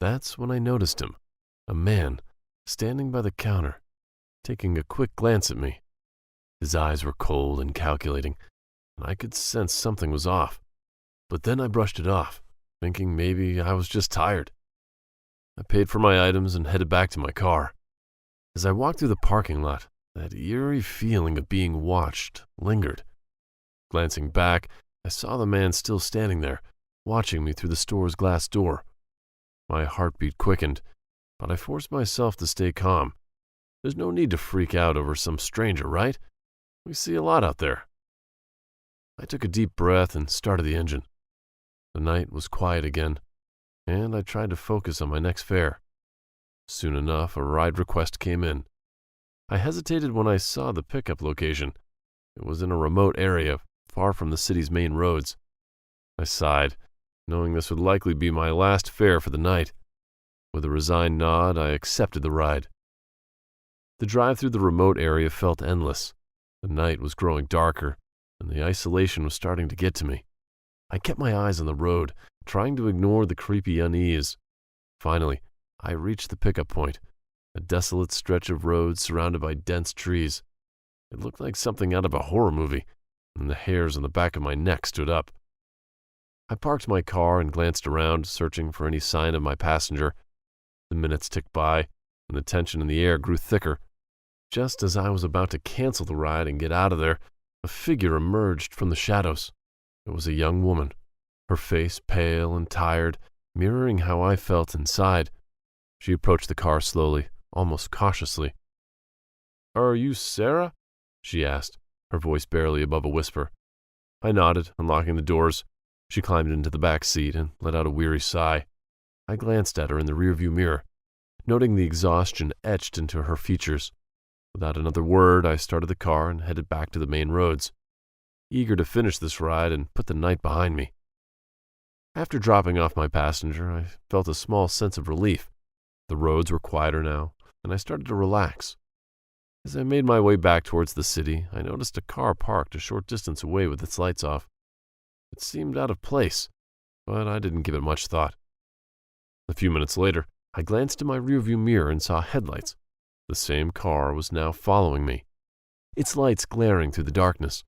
That's when I noticed him, a man, standing by the counter, taking a quick glance at me. His eyes were cold and calculating, and I could sense something was off. But then I brushed it off, thinking maybe I was just tired. I paid for my items and headed back to my car. As I walked through the parking lot, that eerie feeling of being watched lingered. Glancing back, I saw the man still standing there, watching me through the store's glass door. My heartbeat quickened, but I forced myself to stay calm. There's no need to freak out over some stranger, right? We see a lot out there. I took a deep breath and started the engine. The night was quiet again, and I tried to focus on my next fare. Soon enough, a ride request came in. I hesitated when I saw the pickup location. It was in a remote area, far from the city's main roads. I sighed, knowing this would likely be my last fare for the night. With a resigned nod, I accepted the ride. The drive through the remote area felt endless. The night was growing darker, and the isolation was starting to get to me. I kept my eyes on the road, trying to ignore the creepy unease. Finally, I reached the pickup point, a desolate stretch of road surrounded by dense trees. It looked like something out of a horror movie, and the hairs on the back of my neck stood up. I parked my car and glanced around, searching for any sign of my passenger. The minutes ticked by, and the tension in the air grew thicker. Just as I was about to cancel the ride and get out of there, a figure emerged from the shadows. It was a young woman, her face pale and tired, mirroring how I felt inside. She approached the car slowly, almost cautiously. "Are you Sarah?" she asked, her voice barely above a whisper. I nodded, unlocking the doors. She climbed into the back seat and let out a weary sigh. I glanced at her in the rearview mirror, noting the exhaustion etched into her features. Without another word, I started the car and headed back to the main roads, eager to finish this ride and put the night behind me. After dropping off my passenger, I felt a small sense of relief. The roads were quieter now, and I started to relax. As I made my way back towards the city, I noticed a car parked a short distance away with its lights off. It seemed out of place, but I didn't give it much thought. A few minutes later, I glanced in my rearview mirror and saw headlights. The same car was now following me, its lights glaring through the darkness.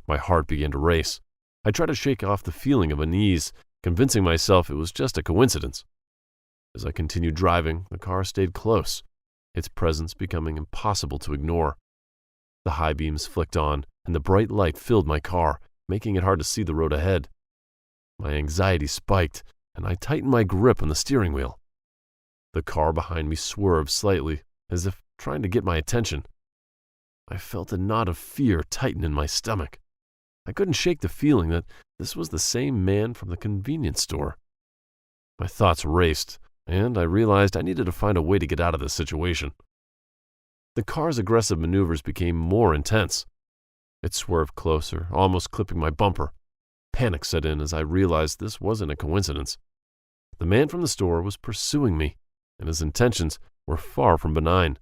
My heart began to race. I tried to shake off the feeling of unease, convincing myself it was just a coincidence. As I continued driving, the car stayed close, its presence becoming impossible to ignore. The high beams flicked on, and the bright light filled my car, making it hard to see the road ahead. My anxiety spiked, and I tightened my grip on the steering wheel. The car behind me swerved slightly, as if trying to get my attention. I felt a knot of fear tighten in my stomach. I couldn't shake the feeling that this was the same man from the convenience store. My thoughts raced, and I realized I needed to find a way to get out of this situation. The car's aggressive maneuvers became more intense. It swerved closer, almost clipping my bumper. Panic set in as I realized this wasn't a coincidence. The man from the store was pursuing me, and his intentions were far from benign.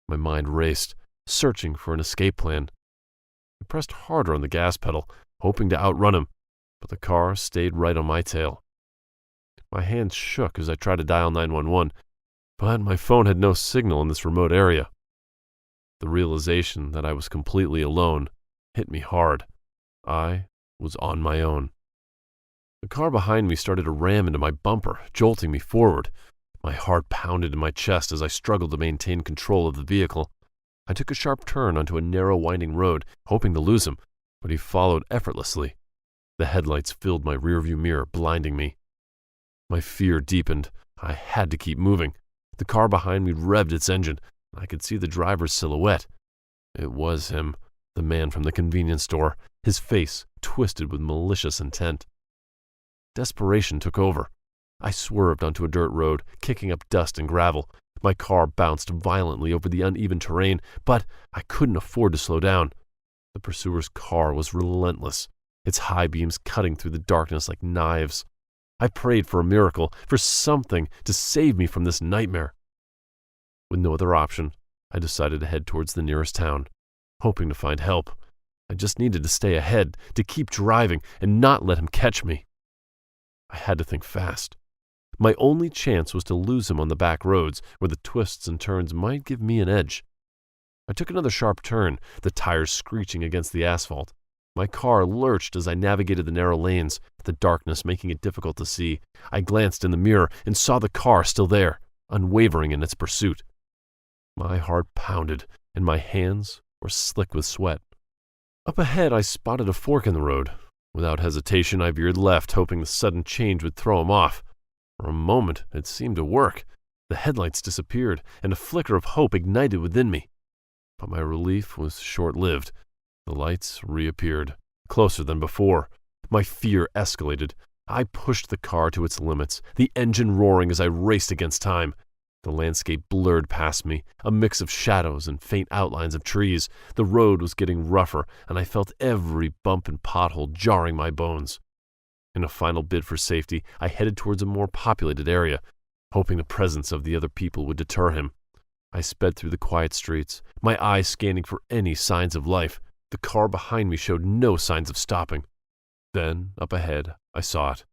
My mind raced, searching for an escape plan. I pressed harder on the gas pedal, hoping to outrun him, but the car stayed right on my tail. My hands shook as I tried to dial 911, but my phone had no signal in this remote area. The realization that I was completely alone hit me hard. I was on my own. The car behind me started to ram into my bumper, jolting me forward. My heart pounded in my chest as I struggled to maintain control of the vehicle. I took a sharp turn onto a narrow, winding road, hoping to lose him, but he followed effortlessly. The headlights filled my rearview mirror, blinding me. My fear deepened. I had to keep moving. The car behind me revved its engine, and I could see the driver's silhouette. It was him, the man from the convenience store, his face twisted with malicious intent. Desperation took over. I swerved onto a dirt road, kicking up dust and gravel. My car bounced violently over the uneven terrain, but I couldn't afford to slow down. The pursuer's car was relentless, its high beams cutting through the darkness like knives. I prayed for a miracle, for something to save me from this nightmare. With no other option, I decided to head towards the nearest town, hoping to find help. I just needed to stay ahead, to keep driving, and not let him catch me. I had to think fast. My only chance was to lose him on the back roads, where the twists and turns might give me an edge. I took another sharp turn, the tires screeching against the asphalt. My car lurched as I navigated the narrow lanes, the darkness making it difficult to see. I glanced in the mirror and saw the car still there, unwavering in its pursuit. My heart pounded, and my hands were slick with sweat. Up ahead, I spotted a fork in the road. Without hesitation, I veered left, hoping the sudden change would throw him off. For a moment, it seemed to work. The headlights disappeared, and a flicker of hope ignited within me. But my relief was short-lived. The lights reappeared, closer than before. My fear escalated. I pushed the car to its limits, the engine roaring as I raced against time. The landscape blurred past me, a mix of shadows and faint outlines of trees. The road was getting rougher, and I felt every bump and pothole jarring my bones. In a final bid for safety, I headed towards a more populated area, hoping the presence of the other people would deter him. I sped through the quiet streets, my eyes scanning for any signs of life. The car behind me showed no signs of stopping. Then, up ahead, I saw it.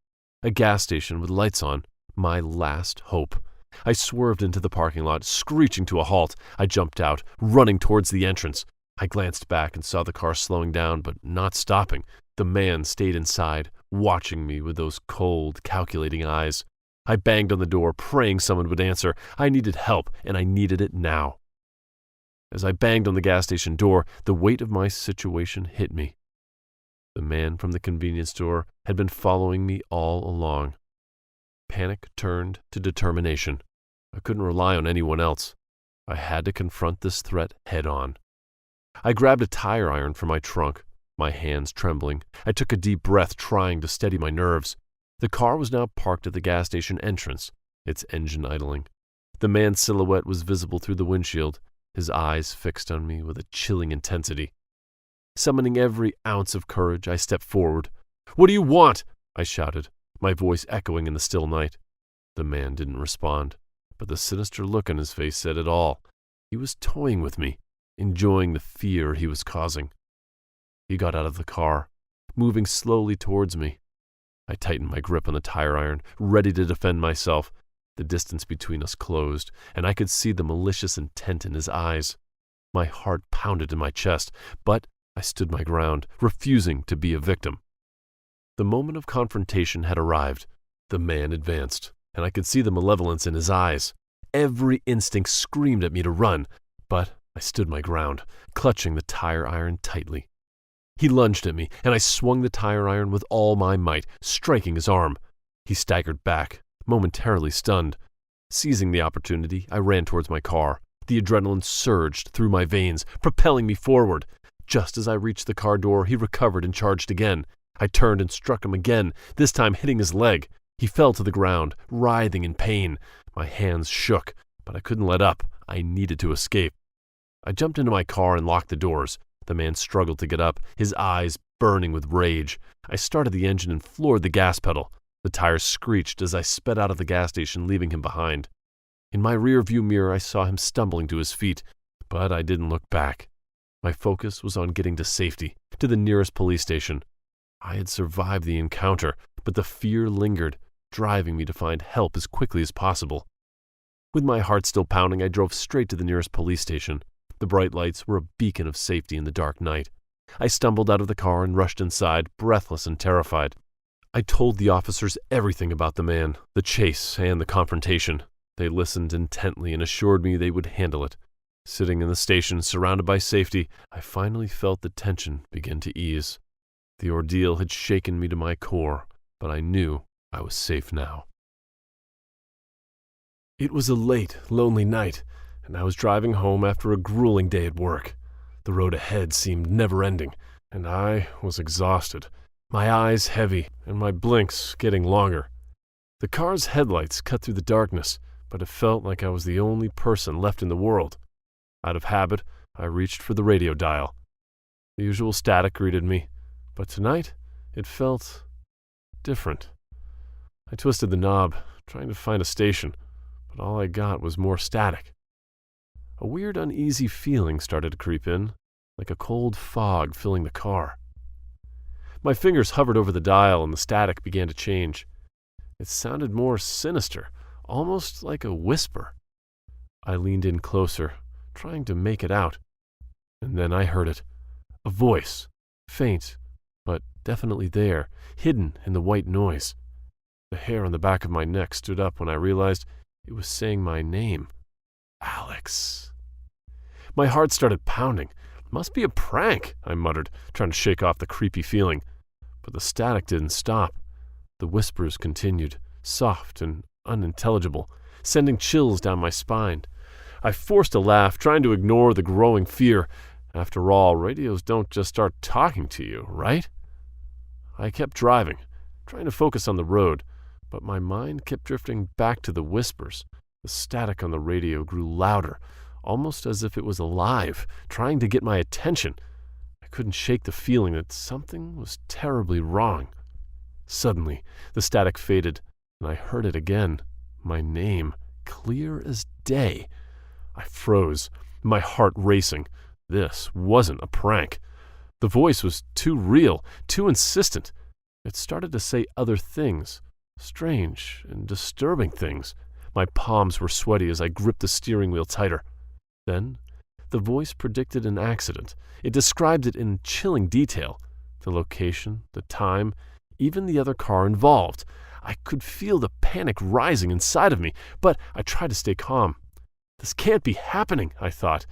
A gas station with lights on. My last hope. I swerved into the parking lot, screeching to a halt. I jumped out, running towards the entrance. I glanced back and saw the car slowing down, but not stopping. The man stayed inside, watching me with those cold, calculating eyes. I banged on the door, praying someone would answer. I needed help, and I needed it now. As I banged on the gas station door, the weight of my situation hit me. The man from the convenience store had been following me all along. Panic turned to determination. I couldn't rely on anyone else. I had to confront this threat head on. I grabbed a tire iron from my trunk, my hands trembling. I took a deep breath, trying to steady my nerves. The car was now parked at the gas station entrance, its engine idling. The man's silhouette was visible through the windshield, his eyes fixed on me with a chilling intensity. Summoning every ounce of courage, I stepped forward. "What do you want?" I shouted, my voice echoing in the still night. The man didn't respond, but the sinister look on his face said it all. He was toying with me, enjoying the fear he was causing. He got out of the car, moving slowly towards me. I tightened my grip on the tire iron, ready to defend myself. The distance between us closed, and I could see the malicious intent in his eyes. My heart pounded in my chest, but I stood my ground, refusing to be a victim. The moment of confrontation had arrived. The man advanced, and I could see the malevolence in his eyes. Every instinct screamed at me to run, but I stood my ground, clutching the tire iron tightly. He lunged at me, and I swung the tire iron with all my might, striking his arm. He staggered back, momentarily stunned. Seizing the opportunity, I ran towards my car. The adrenaline surged through my veins, propelling me forward. Just as I reached the car door, he recovered and charged again. I turned and struck him again, this time hitting his leg. He fell to the ground, writhing in pain. My hands shook, but I couldn't let up. I needed to escape. I jumped into my car and locked the doors. The man struggled to get up, his eyes burning with rage. I started the engine and floored the gas pedal. The tires screeched as I sped out of the gas station, leaving him behind. In my rear-view mirror, I saw him stumbling to his feet, but I didn't look back. My focus was on getting to safety, to the nearest police station. I had survived the encounter, but the fear lingered, driving me to find help as quickly as possible. With my heart still pounding, I drove straight to the nearest police station. The bright lights were a beacon of safety in the dark night. I stumbled out of the car and rushed inside, breathless and terrified. I told the officers everything about the man, the chase, and the confrontation. They listened intently and assured me they would handle it. Sitting in the station, surrounded by safety, I finally felt the tension begin to ease. The ordeal had shaken me to my core, but I knew I was safe now. It was a late, lonely night, and I was driving home after a grueling day at work. The road ahead seemed never-ending, and I was exhausted, my eyes heavy and my blinks getting longer. The car's headlights cut through the darkness, but it felt like I was the only person left in the world. Out of habit, I reached for the radio dial. The usual static greeted me, but tonight it felt different. I twisted the knob, trying to find a station, but all I got was more static. A weird, uneasy feeling started to creep in, like a cold fog filling the car. My fingers hovered over the dial and the static began to change. It sounded more sinister, almost like a whisper. I leaned in closer, trying to make it out, and then I heard it. A voice, faint, but definitely there, hidden in the white noise. The hair on the back of my neck stood up when I realized it was saying my name. Alex. My heart started pounding. Must be a prank, I muttered, trying to shake off the creepy feeling. But the static didn't stop. The whispers continued, soft and unintelligible, sending chills down my spine. I forced a laugh, trying to ignore the growing fear. After all, radios don't just start talking to you, right? I kept driving, trying to focus on the road, but my mind kept drifting back to the whispers. The static on the radio grew louder, almost as if it was alive, trying to get my attention. I couldn't shake the feeling that something was terribly wrong. Suddenly, the static faded, and I heard it again. My name, clear as day. I froze, my heart racing. This wasn't a prank. The voice was too real, too insistent. It started to say other things, strange and disturbing things. My palms were sweaty as I gripped the steering wheel tighter. Then, the voice predicted an accident. It described it in chilling detail. The location, the time, even the other car involved. I could feel the panic rising inside of me, but I tried to stay calm. This can't be happening, I thought.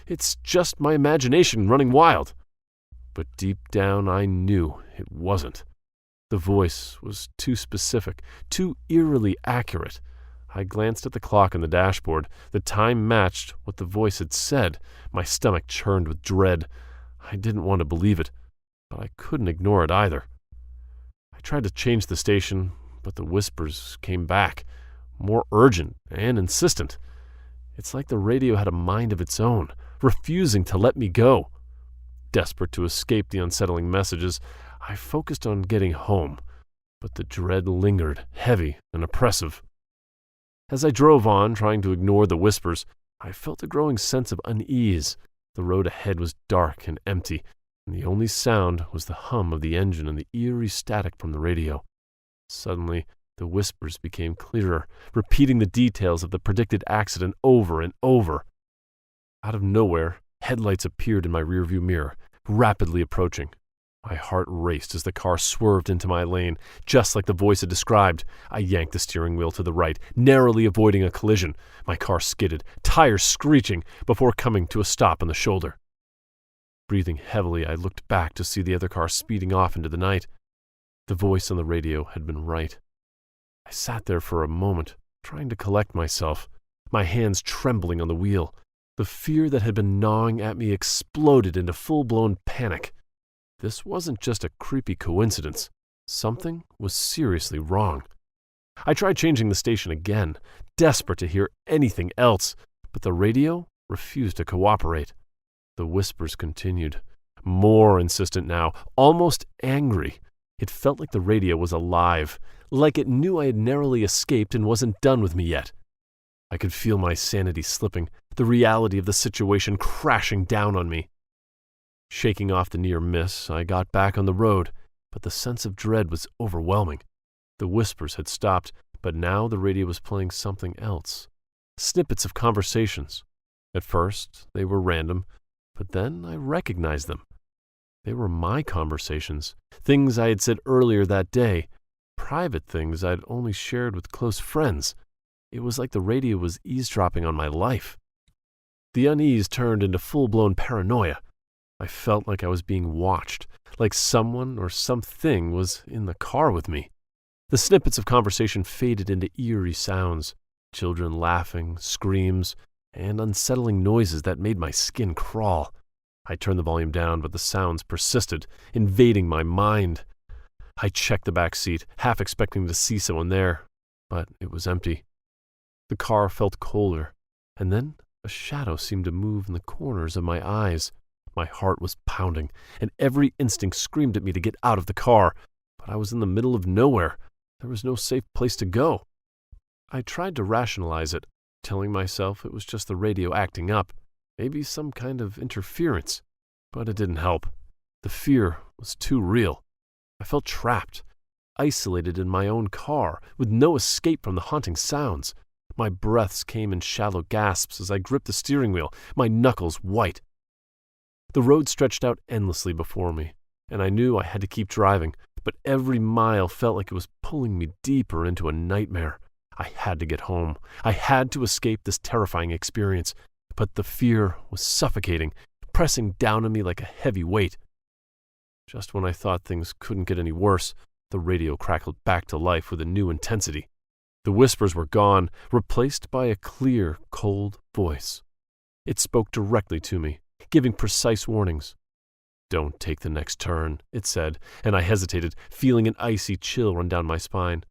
It's just my imagination running wild. But deep down I knew it wasn't. The voice was too specific, too eerily accurate. I glanced at the clock on the dashboard. The time matched what the voice had said. My stomach churned with dread. I didn't want to believe it, but I couldn't ignore it either. I tried to change the station, but the whispers came back, more urgent and insistent. It's like the radio had a mind of its own, refusing to let me go. Desperate to escape the unsettling messages, I focused on getting home, but the dread lingered, heavy and oppressive. As I drove on, trying to ignore the whispers, I felt a growing sense of unease. The road ahead was dark and empty, and the only sound was the hum of the engine and the eerie static from the radio. Suddenly, the whispers became clearer, repeating the details of the predicted accident over and over. Out of nowhere, headlights appeared in my rearview mirror, rapidly approaching. My heart raced as the car swerved into my lane, just like the voice had described. I yanked the steering wheel to the right, narrowly avoiding a collision. My car skidded, tires screeching, before coming to a stop on the shoulder. Breathing heavily, I looked back to see the other car speeding off into the night. The voice on the radio had been right. I sat there for a moment, trying to collect myself, my hands trembling on the wheel. The fear that had been gnawing at me exploded into full-blown panic. This wasn't just a creepy coincidence. Something was seriously wrong. I tried changing the station again, desperate to hear anything else, but the radio refused to cooperate. The whispers continued, more insistent now, almost angry. It felt like the radio was alive, like it knew I had narrowly escaped and wasn't done with me yet. I could feel my sanity slipping, the reality of the situation crashing down on me. Shaking off the near miss, I got back on the road, but the sense of dread was overwhelming. The whispers had stopped, but now the radio was playing something else. Snippets of conversations. At first, they were random, but then I recognized them. They were my conversations, things I had said earlier that day, private things I'd only shared with close friends. It was like the radio was eavesdropping on my life. The unease turned into full-blown paranoia. I felt like I was being watched, like someone or something was in the car with me. The snippets of conversation faded into eerie sounds, children laughing, screams, and unsettling noises that made my skin crawl. I turned the volume down, but the sounds persisted, invading my mind. I checked the back seat, half expecting to see someone there, but it was empty. The car felt colder, and then a shadow seemed to move in the corners of my eyes. My heart was pounding, and every instinct screamed at me to get out of the car, but I was in the middle of nowhere. There was no safe place to go. I tried to rationalize it, telling myself it was just the radio acting up, maybe some kind of interference, but it didn't help. The fear was too real. I felt trapped, isolated in my own car, with no escape from the haunting sounds. My breaths came in shallow gasps as I gripped the steering wheel, my knuckles white. The road stretched out endlessly before me, and I knew I had to keep driving, but every mile felt like it was pulling me deeper into a nightmare. I had to get home. I had to escape this terrifying experience, but the fear was suffocating, pressing down on me like a heavy weight. Just when I thought things couldn't get any worse, the radio crackled back to life with a new intensity. The whispers were gone, replaced by a clear, cold voice. It spoke directly to me, giving precise warnings. "Don't take the next turn," it said, and I hesitated, feeling an icy chill run down my spine.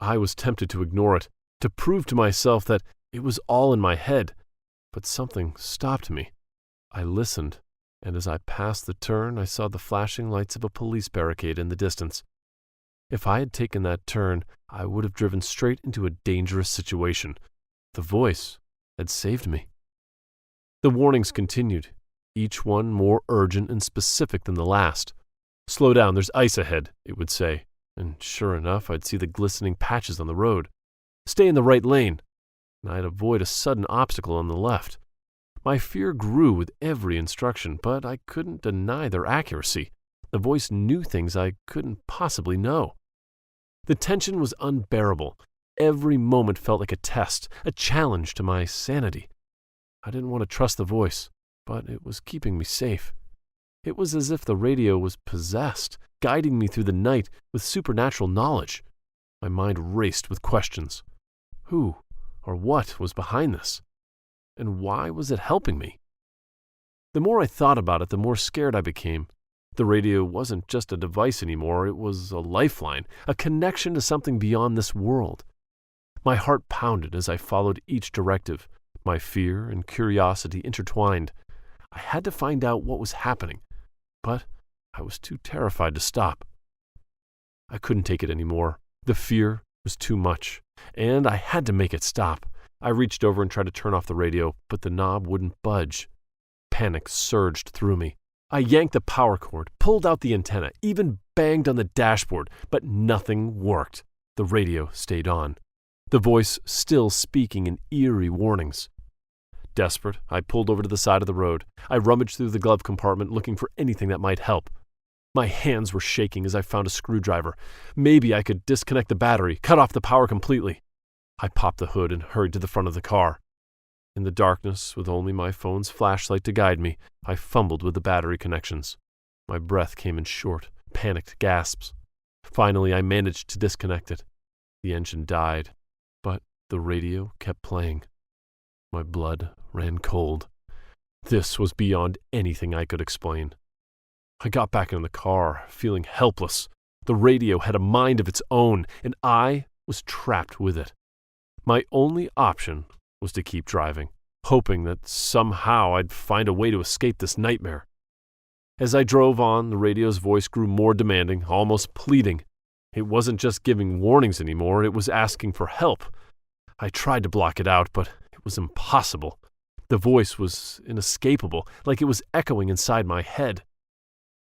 I was tempted to ignore it, to prove to myself that It was all in my head, but something stopped me. I listened, and as I passed the turn, I saw the flashing lights of a police barricade in the distance. If I had taken that turn, I would have driven straight into a dangerous situation. The voice had saved me. The warnings continued, each one more urgent and specific than the last. "Slow down, there's ice ahead," it would say, and sure enough, I'd see the glistening patches on the road. "Stay in the right lane," and I'd avoid a sudden obstacle on the left. My fear grew with every instruction, but I couldn't deny their accuracy. The voice knew things I couldn't possibly know. The tension was unbearable. Every moment felt like a test, a challenge to my sanity. I didn't want to trust the voice, but it was keeping me safe. It was as if the radio was possessed, guiding me through the night with supernatural knowledge. My mind raced with questions. Who or what was behind this? And why was it helping me? The more I thought about it, the more scared I became. The radio wasn't just a device anymore, it was a lifeline, a connection to something beyond this world. My heart pounded as I followed each directive, my fear and curiosity intertwined. I had to find out what was happening, but I was too terrified to stop. I couldn't take it anymore. The fear was too much, and I had to make it stop. I reached over and tried to turn off the radio, but the knob wouldn't budge. Panic surged through me. I yanked the power cord, pulled out the antenna, even banged on the dashboard, but nothing worked. The radio stayed on, the voice still speaking in eerie warnings. Desperate, I pulled over to the side of the road. I rummaged through the glove compartment looking for anything that might help. My hands were shaking as I found a screwdriver. Maybe I could disconnect the battery, cut off the power completely. I popped the hood and hurried to the front of the car. In the darkness, with only my phone's flashlight to guide me, I fumbled with the battery connections. My breath came in short, panicked gasps. Finally, I managed to disconnect it. The engine died, but the radio kept playing. My blood ran cold. This was beyond anything I could explain. I got back in the car, feeling helpless. The radio had a mind of its own, and I was trapped with it. My only option was to keep driving, hoping that somehow I'd find a way to escape this nightmare. As I drove on, the radio's voice grew more demanding, almost pleading. It wasn't just giving warnings anymore, it was asking for help. I tried to block it out, but it was impossible. The voice was inescapable, like it was echoing inside my head.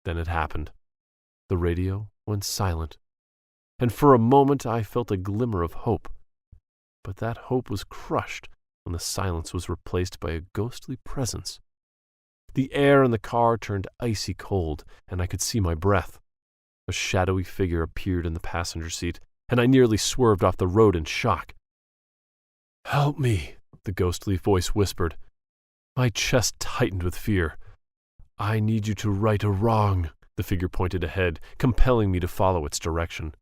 Then it happened. The radio went silent, and for a moment I felt a glimmer of hope. But that hope was crushed when the silence was replaced by a ghostly presence. The air in the car turned icy cold, and I could see my breath. A shadowy figure appeared in the passenger seat, and I nearly swerved off the road in shock. "Help me," the ghostly voice whispered. My chest tightened with fear. "I need you to right a wrong," the figure pointed ahead, compelling me to follow its direction.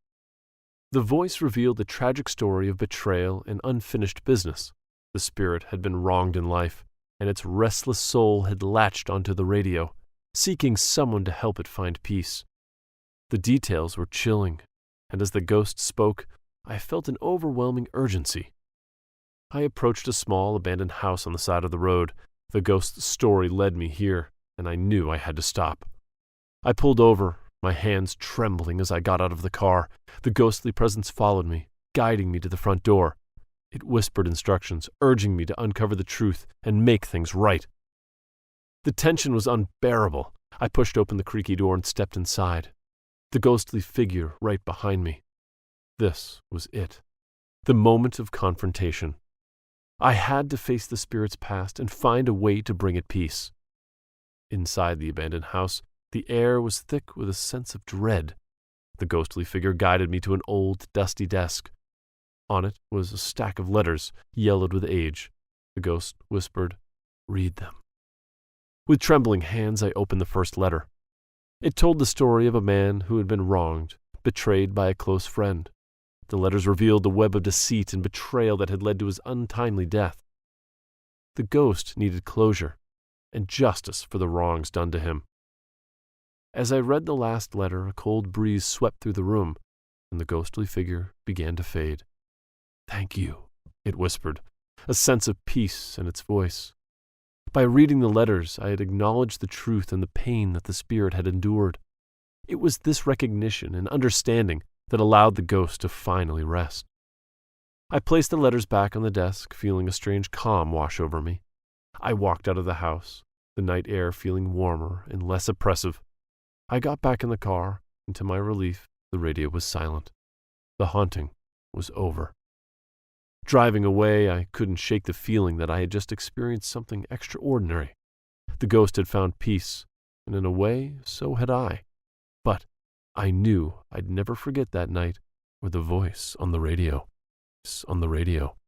The voice revealed the tragic story of betrayal and unfinished business. The spirit had been wronged in life, and its restless soul had latched onto the radio, seeking someone to help it find peace. The details were chilling, and as the ghost spoke, I felt an overwhelming urgency. I approached a small abandoned house on the side of the road. The ghost's story led me here, and I knew I had to stop. I pulled over, my hands trembling as I got out of the car. The ghostly presence followed me, guiding me to the front door. It whispered instructions, urging me to uncover the truth and make things right. The tension was unbearable. I pushed open the creaky door and stepped inside. The ghostly figure right behind me. This was it. The moment of confrontation. I had to face the spirit's past and find a way to bring it peace. Inside the abandoned house, the air was thick with a sense of dread. The ghostly figure guided me to an old, dusty desk. On it was a stack of letters, yellowed with age. The ghost whispered, "Read them." With trembling hands, I opened the first letter. It told the story of a man who had been wronged, betrayed by a close friend. The letters revealed the web of deceit and betrayal that had led to his untimely death. The ghost needed closure and justice for the wrongs done to him. As I read the last letter, a cold breeze swept through the room, and the ghostly figure began to fade. "Thank you," it whispered, a sense of peace in its voice. By reading the letters, I had acknowledged the truth and the pain that the spirit had endured. It was this recognition and understanding that allowed the ghost to finally rest. I placed the letters back on the desk, feeling a strange calm wash over me. I walked out of the house, the night air feeling warmer and less oppressive. I got back in the car, and to my relief, the radio was silent. The haunting was over. Driving away, I couldn't shake the feeling that I had just experienced something extraordinary. The ghost had found peace, and in a way, so had I. But I knew I'd never forget that night or the voice on the radio.